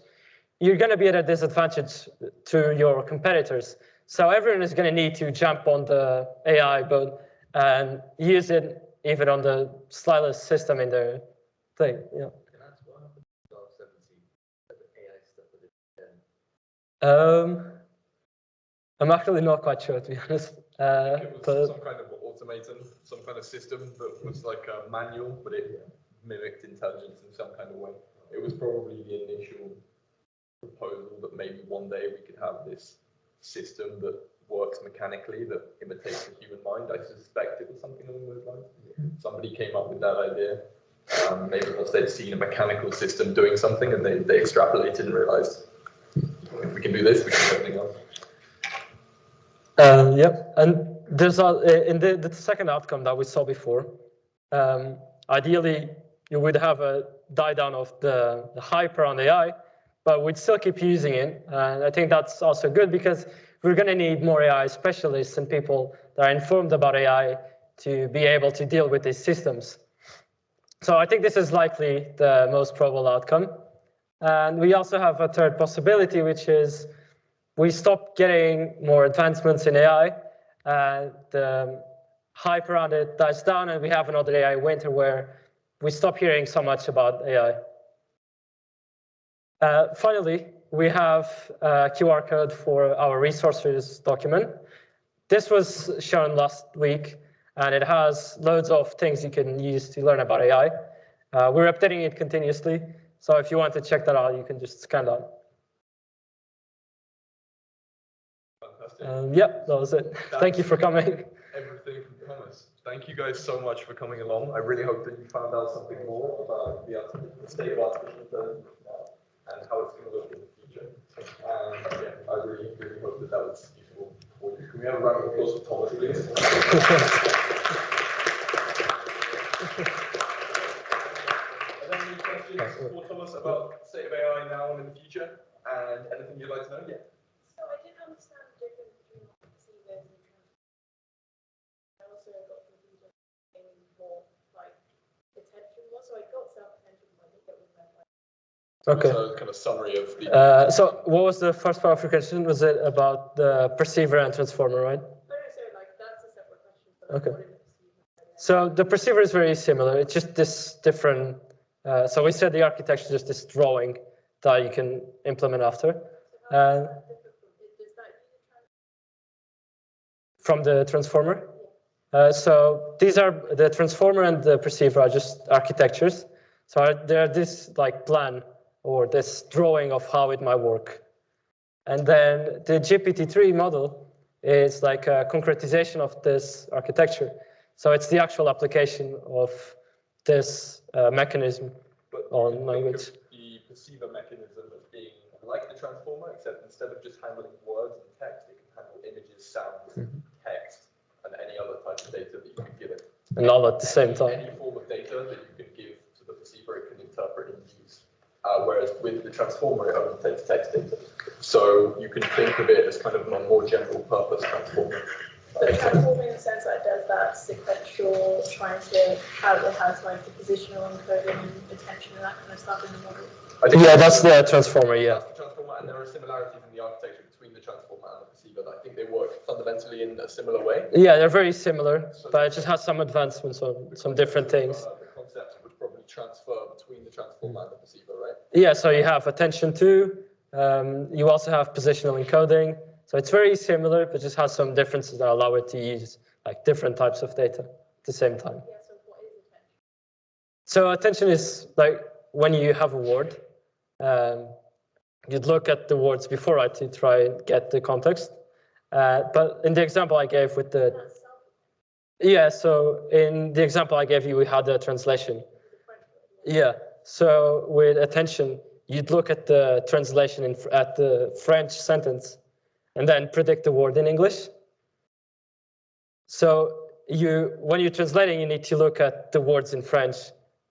you're going to be at a disadvantage to your competitors. So everyone is going to need to jump on the AI boat and use it even on the slightest system in their thing. Yeah. I'm actually not quite sure, to be honest. It was some kind of automaton, some kind of system that was like a manual, but it mimicked intelligence in some kind of way. It was probably the initial proposal that maybe one day we could have this system that works mechanically, that imitates the human mind. I suspect it was something along those lines. Somebody came up with that idea. Maybe because they'd seen a mechanical system doing something and they extrapolated and realized, if we can do this, we can do something else. Yep, and there's in the second outcome that we saw before, ideally you would have a die down of the hype around AI, but we'd still keep using it. And I think that's also good because we're going to need more AI specialists and people that are informed about AI to be able to deal with these systems. So I think this is likely the most probable outcome. And we also have a third possibility, which is we stop getting more advancements in AI, and the hype around it dies down, and we have another AI winter where we stop hearing so much about AI. Finally, we have a QR code for our resources document. This was shown last week, and it has loads of things you can use to learn about AI. We're updating it continuously, so if you want to check that out, you can just scan that. Fantastic. Yep, that was it. Thank you for coming. Everything from Thomas. Thank you guys so much for coming along. I really hope that you found out something more about the state of artificial intelligence now and how it's going to look in the future. And yeah, I really, really hope that that was useful for you. Can we have a round of applause for Thomas, please? Are there any questions for Thomas about the state of AI now and in the future? And anything you'd like to know? Yeah. So I didn't understand the difference between perceivers and I also got confused with more like attention was. So I got self-attention, but I think that was meant like. Okay. So kind of summary of the. So what was the first part of your question? Was it about the perceiver and transformer, right? No, so like that's a separate question. But Okay. What is the perceiver? So the perceiver is very similar. It's just this different. So we said the architecture is just this drawing that you can implement after. So how is that different From the transformer. So these are the transformer and the perceiver are just architectures. So they're this like plan or this drawing of how it might work. And then the GPT-3 model is like a concretization of this architecture. So it's the actual application of this mechanism on language. The perceiver mechanism as being like the transformer, except instead of just handling words and text, it can handle images, sounds, text, and any other type of data that you can give it. And all at the same time. Any form of data that you can give to the perceiver, it can interpret and use. Whereas with the transformer, it only takes text data. So you can think of it as kind of a more general purpose transformer. So the transformer in the sense that it does that sequential trying to how it has like the positional encoding and attention and that kind of stuff in the model. Yeah, that's the transformer, yeah. That's the transformer, and there are similarities in the architecture between the transformer and the perceiver that I think they work fundamentally in a similar way. Yeah, they're very similar, but it just has some advancements on some different things. The concepts would probably transfer between the transformer and the perceiver, right? Yeah, so you have attention too. You also have positional encoding. So it's very similar, but just has some differences that allow it to use like different types of data at the same time. Yeah, so what is attention? So attention is like when you have a word, you'd look at the words before it to try and get the context. But in the example I gave with the... Yeah, so in the example I gave you, we had a translation. Yeah, so with attention, you'd look at the translation at the French sentence and then predict the word in English. So when you're translating, you need to look at the words in French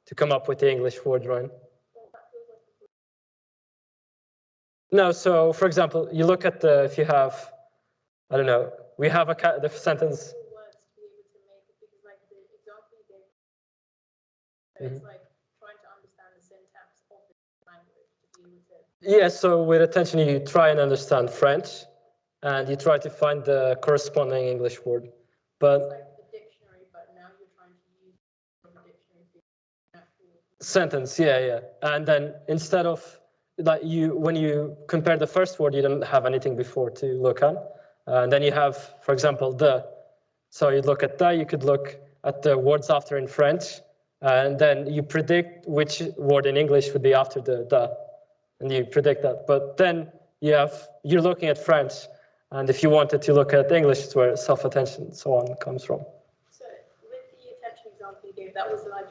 to come up with the English word, right? No, so for example, you look at if you have, I don't know, we have the sentence. It's like trying to understand the syntax of the language to be able to. Yeah, so with attention, you try and understand French, and you try to find the corresponding English word. But it's like the dictionary, but now you're trying to use the dictionary to actual sentence, yeah. And then instead of like when you compare the first word, you don't have anything before to look at. And then you have, for example, the. So you look at the, you could look at the words after in French, and then you predict which word in English would be after the, and you predict that. But then you're looking at French, and if you wanted to look at English, it's where self-attention and so on comes from. So with the attention example you gave, that was like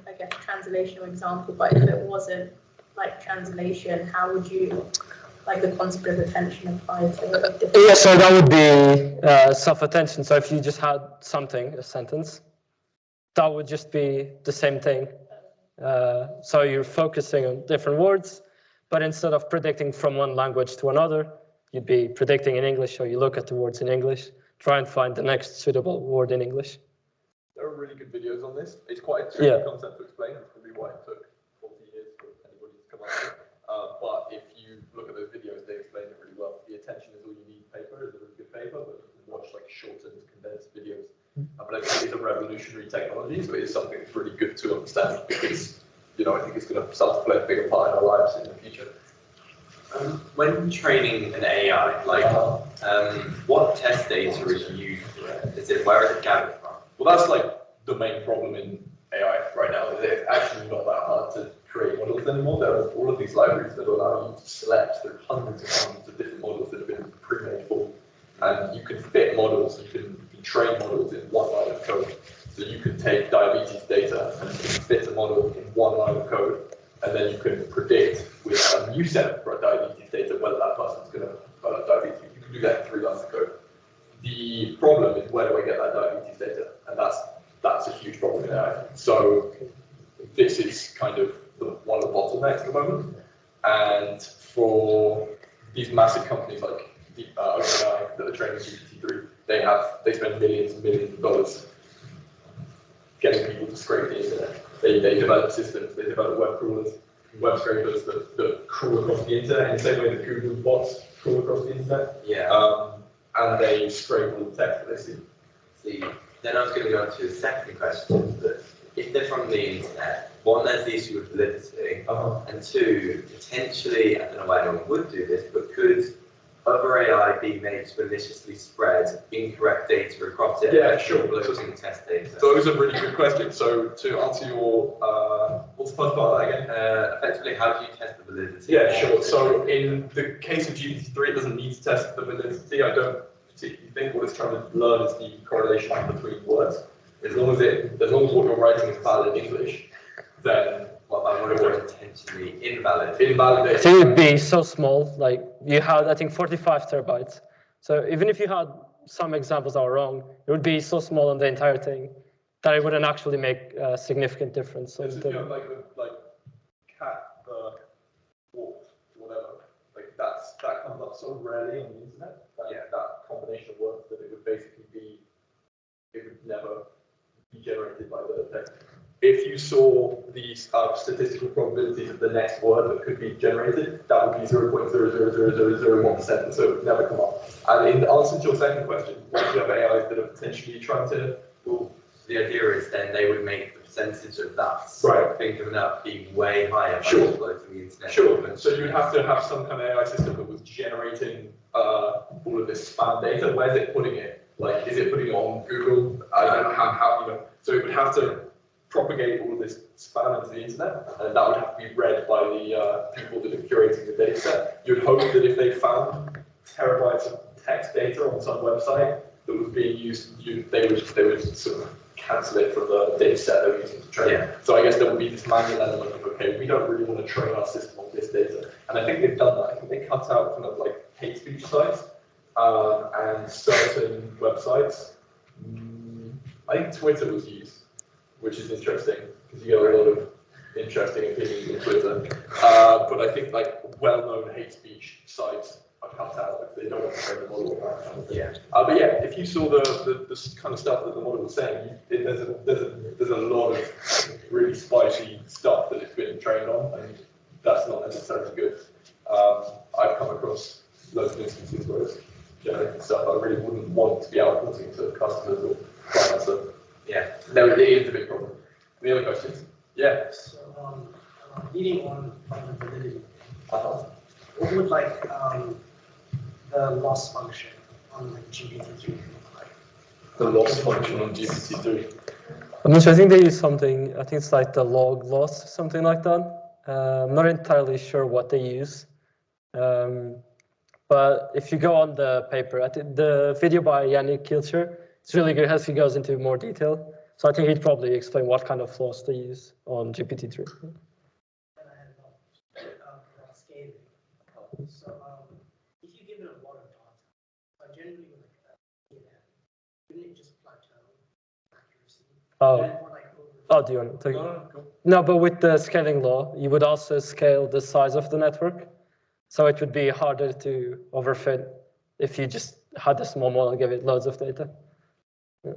I guess, translational example, but if it wasn't like translation, how would you, like the concept of attention apply to it? Yeah, so that would be self-attention. So if you just had something, a sentence, that would just be the same thing. So you're focusing on different words, but instead of predicting from one language to another, you'd be predicting in English, so you look at the words in English, try and find the next suitable word in English. There are really good videos on this. It's quite a tricky concept to explain. why it took 40 years for anybody to come up with it. But if you look at those videos, they explain it really well. The attention is all you need paper is a really good paper, but you can watch like shortened, condensed videos. But I think it's a revolutionary technology, so it is something that's really good to understand because, you know, I think it's going to start to play a bigger part in our lives in the future. When training an AI, like, what test data is used for it? Is it, where is it gathered from? Well, that's like the main problem in AI right now. Is it's actually not that hard to create models anymore. There are all of these libraries that allow you to select through hundreds and hundreds of different models that have been pre-made for you. And you can fit models, you can train models in one line of code. So you can take diabetes data and you can fit a model in one line of code, and then you can predict with a new set of diabetes data whether that person's going to develop diabetes. You can do that in 3 lines of code. The problem is, where do I get that diabetes data? And that's a huge problem in AI. So this is kind of one of the bottlenecks at the moment. And for these massive companies like OpenAI that are training GPT-3, they spend millions and millions of dollars getting people to scrape the internet. They develop systems, they develop web crawlers, web scrapers that crawl across the internet in the same way that Google bots crawl across the internet. Yeah. And they scrape all the text that they see. Then I was going to go on to the second question, that if they're from the internet, one, there's the issue of validity, and two, potentially, I don't know why anyone would do this, but could other AI be made to maliciously spread incorrect data across it? Yeah, sure. Bloating test data. Those are really good questions. So to answer your, what's the first part of that again? Effectively, how do you test the validity? Yeah, sure. So in the case of GPT-3, it doesn't need to test the validity. I don't particularly think what it's trying to learn is the correlation between words. As long as what you're writing is valid English, then I want to go intentionally invalid. Invalidate. I think it would be so small, like you had, I think, 45 terabytes. So even if you had some examples that are wrong, it would be so small on the entire thing that it wouldn't actually make a significant difference. So you know, like cat, wolf, whatever, like that comes up so rarely on the internet. That combination of words that it would basically be, it would never be generated by the text. If you saw the statistical probabilities of the next word that could be generated, that would be 0.00001%, so it would never come up. And in answer to your second question, what do you have AIs that are potentially trying to? Well, the idea is then they would make the percentage of that thing coming up be way higher by uploading the internet. Sure. So you would have to have some kind of AI system that was generating all of this spam data. Where's it putting it? Like, is it putting it on Google? I don't know how you know. So it would have to propagate all of this spam into the internet, and that would have to be read by the people that are curating the data set. You'd hope that if they found terabytes of text data on some website that was being used, they would sort of cancel it from the data set they're using to train. Yeah. So I guess there would be this manual element of, okay, we don't really want to train our system on this data. And I think they've done that. I think they cut out kind of like hate speech sites and certain websites. I think Twitter was used, which is interesting because you get a lot of interesting opinions on Twitter. But I think like well-known hate speech sites are cut out if they don't want to train the model on that kind of thing. Yeah. But yeah, if you saw the kind of stuff that the model was saying, there's a lot of really spicy stuff that it's been trained on, and that's not necessarily good. I've come across loads of instances where it's generating stuff I really wouldn't want to be outputting to customers or clients. So yeah, no, it is a big problem. Any other questions? Yeah. So, leading on from the validity, what would like the loss function on like GPT-3 look like? The loss function on GPT-3. I'm not sure. I think they use something. I think it's like the log loss, something like that. I'm not entirely sure what they use. But if you go on the paper, I think the video by Yannick Kilcher, it's really good as he goes into more detail. So I think he'd probably explain what kind of loss they use on GPT-3. And I had about scaling. So if you give it a lot of data, generally with like CNN, wouldn't it just plateau accuracy? Oh, do you want to take it? No, but with the scaling law, you would also scale the size of the network. So it would be harder to overfit if you just had a small model and gave it loads of data. Yeah.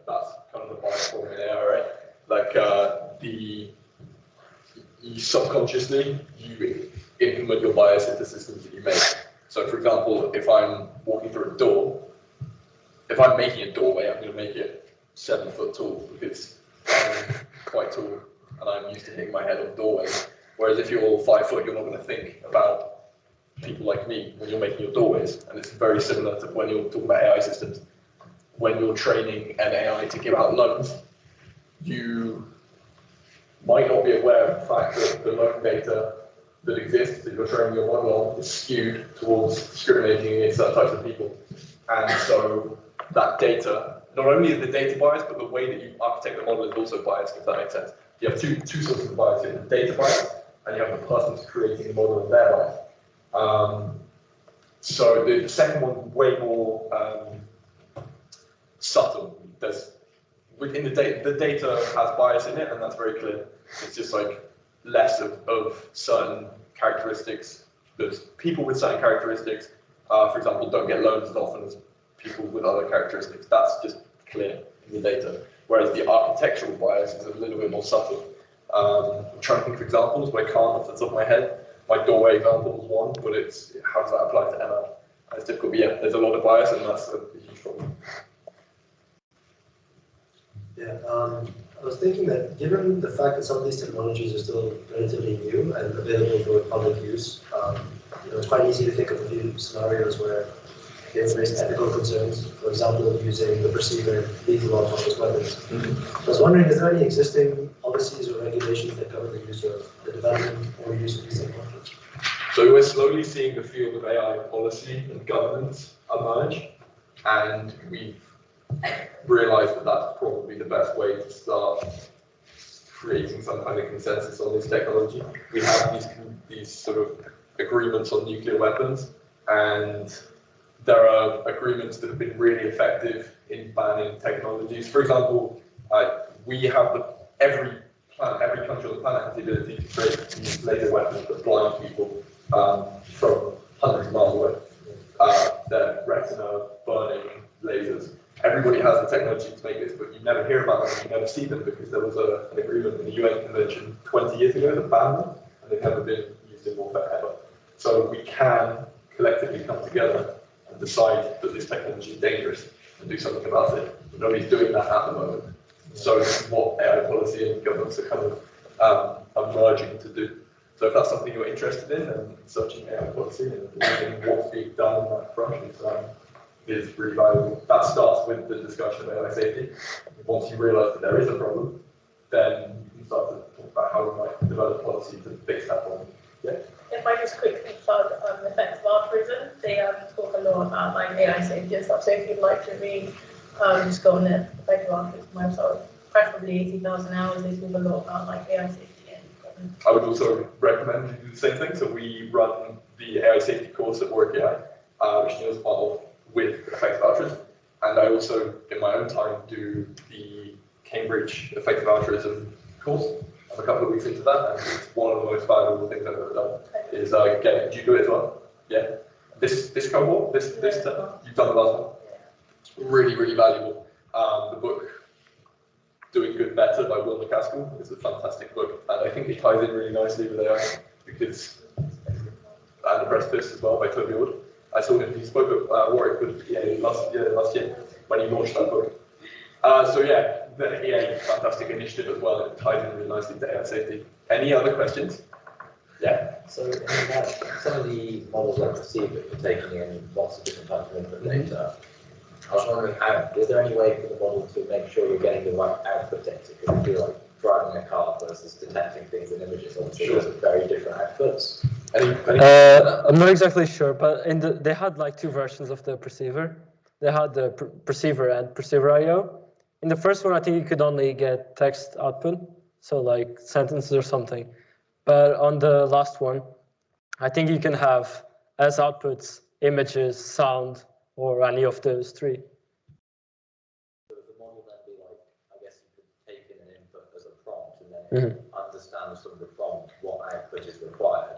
That's kind of the bias problem in AI, right? Like you subconsciously, you implement your bias into systems that you make. So for example, if I'm walking through a door, if I'm making a doorway, I'm going to make it 7 foot tall because I'm quite tall and I'm used to hitting my head on doorways. Whereas if you're 5 foot, you're not going to think about people like me when you're making your doorways. And it's very similar to when you're talking about AI systems. When you're training an AI to give out loans, you might not be aware of the fact that the loan data that exists that you're training your model on is skewed towards discriminating against certain types of people. And so that data, not only is the data biased, but the way that you architect the model is also biased, if that makes sense. You have two sources of bias. You have the data bias, and you have the person who's creating the model and their bias. So the second one, way more subtle. Within the data has bias in it, and that's very clear. It's just like less of certain characteristics. There's people with certain characteristics, for example, don't get loans as often as people with other characteristics. That's just clear in the data. Whereas the architectural bias is a little bit more subtle. I'm trying to think of examples, but I can't off the top of my head. My doorway example was one, but it's how does that apply to ML? It's difficult, but yeah, there's a lot of bias, and that's a huge problem. Yeah, I was thinking that given the fact that some of these technologies are still relatively new and available for public use, it's quite easy to think of a few scenarios where there's raised ethical concerns, for example, using the perceiver lethal autonomous weapons. I was wondering, is there any existing policies or regulations that cover the use of the development or use of these technologies? So we're slowly seeing the field of AI policy and governance emerge, and we've realized that that's probably the best way to start creating some kind of consensus on this technology. We have these sort of agreements on nuclear weapons, and there are agreements that have been really effective in banning technologies. For example, we have every country on the planet has the ability to create these laser weapons that blind people from hundreds of miles away. They're retina burning lasers. Everybody has the technology to make this, but you never hear about them, you never see them because there was an agreement in the UN Convention 20 years ago that banned them, and they've never been used in warfare ever. So we can collectively come together and decide that this technology is dangerous and do something about it. But nobody's doing that at the moment. So this is what AI policy and governments are kind of emerging to do. So if that's something you're interested in, then researching AI policy and looking at what's being done on that front is really valuable. That starts with the discussion of AI safety. Once you realise that there is a problem, then you can start to talk about how we might develop policy to fix that problem. Yeah. If I just quickly plug effective altruism, they talk a lot about like AI safety and stuff. So if you'd like to read, just go on the effective altruism website, preferably 80,000 hours. They talk a lot about like AI safety. I would also recommend you do the same thing. So we run the AI safety course at Warwick AI, which Neil's part of, with effective altruism. And I also, in my own time, do the Cambridge effective altruism course. I'm a couple of weeks into that, and it's one of the most valuable things I've ever done. Is do you do it as well? Yeah. This cohort, this term, you've done the last one. Really, really valuable. The book Doing Good Better by Will McCaskill is a fantastic book, and I think it ties in really nicely with AI because, and The Precipice as well by Toby Wood. I saw him, he spoke at Warwick with EA last year when he launched that book. So yeah, the EA fantastic initiative as well. It ties in really nicely to AI safety. Any other questions? Yeah. So some of the models like Perceive that you're taking in lots of different types of input data. I was wondering, is there any way for the model to make sure you're getting the right output data? Because if you're like driving a car versus detecting things in images, obviously those are very different outputs. I'm not exactly sure, but they had like two versions of the perceiver. They had the perceiver and perceiver IO. In the first one, I think you could only get text output, so like sentences or something. But on the last one, I think you can have as outputs images, sound, or any of those three. So the model then be like, I guess you could take in an input as a prompt and then understand from the prompt what output is required.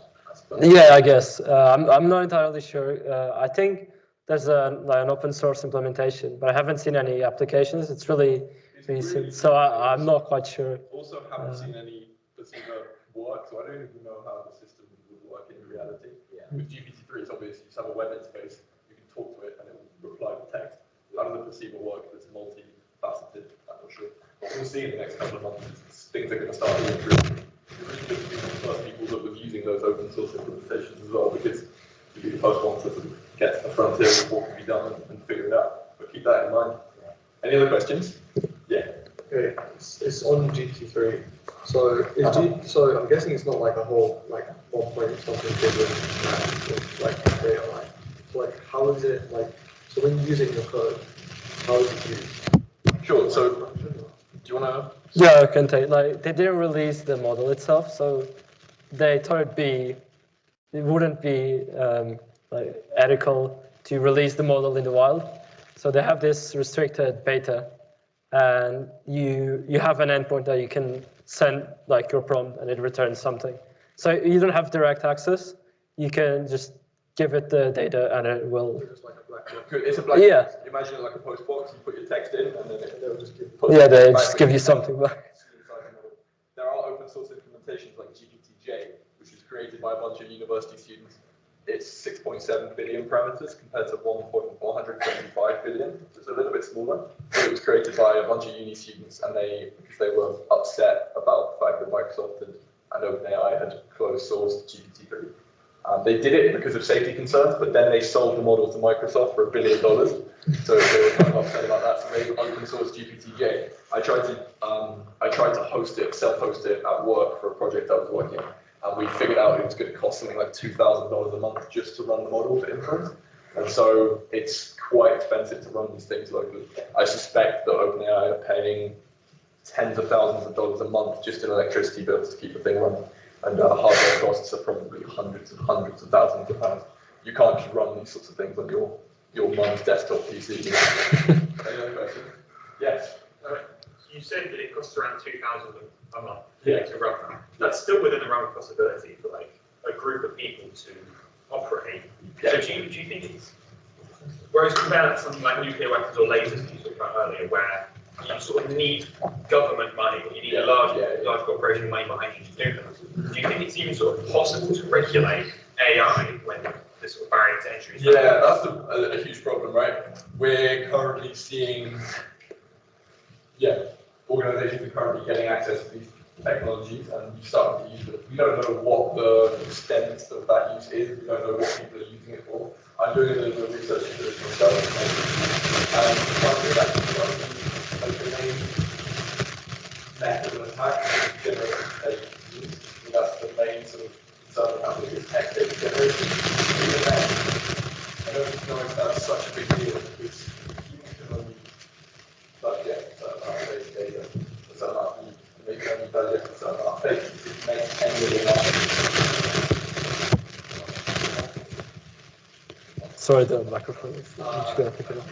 Yeah, I guess. I'm not entirely sure. I think there's an open source implementation, but I haven't seen any applications. It's really recent, so I'm not quite sure. Also, haven't seen any placebo work, so I don't even know how the system would work in reality. Yeah. With GPT-3, it's obvious you just have a web interface, you can talk to it, and it will reply with text. How does the placebo work? That's multifaceted. I'm not sure. But we'll see in the next couple of months. Things are going to start being improved. We're really going to be the first people that was using those open source implementations as well, because you'll be the first ones to sort of get to the frontier of what can be done and figure it out. But keep that in mind. Any other questions? Yeah. Okay, it's on GPT-3. So so I'm guessing it's not like a whole like 1 point something billion like data, right? So like how is it like? So when you're using your code, how is it used? Sure. So do you want to? Yeah, I can take. Like they didn't release the model itself, so they thought it wouldn't be like ethical to release the model in the wild. So they have this restricted beta, and you have an endpoint that you can send like your prompt and it returns something. So you don't have direct access. You can just give it the data and it will. It's like a black box. It's a black box. Imagine it like a post box. You put your text in, and then they'll just give. They just give you something back. There are open source implementations like GPT-J, which was created by a bunch of university students. It's 6.7 billion parameters compared to 1.125 billion. So it's a little bit smaller. But it was created by a bunch of uni students, and because they were upset about the fact that Microsoft and OpenAI had closed sourced GPT-3. They did it because of safety concerns, but then they sold the model to Microsoft for $1 billion. So they were kind of upset about that. So they open sourced GPT-J. I tried to host it, self-host it at work for a project I was working on. And we figured out it was going to cost something like $2,000 a month just to run the model for inference. And so it's quite expensive to run these things locally. I suspect that OpenAI are paying tens of thousands of dollars a month just in electricity bills to keep the thing running. And hardware costs are probably hundreds and hundreds of thousands of pounds. You can't just run these sorts of things on your mum's desktop PC. Any other questions? Yes. You said that it costs around $2,000 a month Yeah. to run that. That's still within the realm of possibility for like a group of people to operate. Yeah. So do you think it's, whereas compared to something like nuclear weapons or lasers that you talked about earlier, where you sort of need government money, or you need a large corporation money behind you to do that. Do you think it's even sort of possible to regulate AI when this sort of barrier to entry is Yeah, that's a huge problem, right? We're currently seeing, organizations are currently getting access to these technologies and starting to use them. We don't know what the extent of that use is. We don't know what people are using it for. I'm doing a little bit of research into this myself. And one thing that like the main method of attack is generating fake news. So that's the main sort of concern about with this text data generation. I don't know if that's such a big deal because humans can only digest a certain amount of fake data, a certain amount of news. They can only digest a certain amount of fake news. It makes 10 million Sorry, the microphone is. I'm just going to pick it up.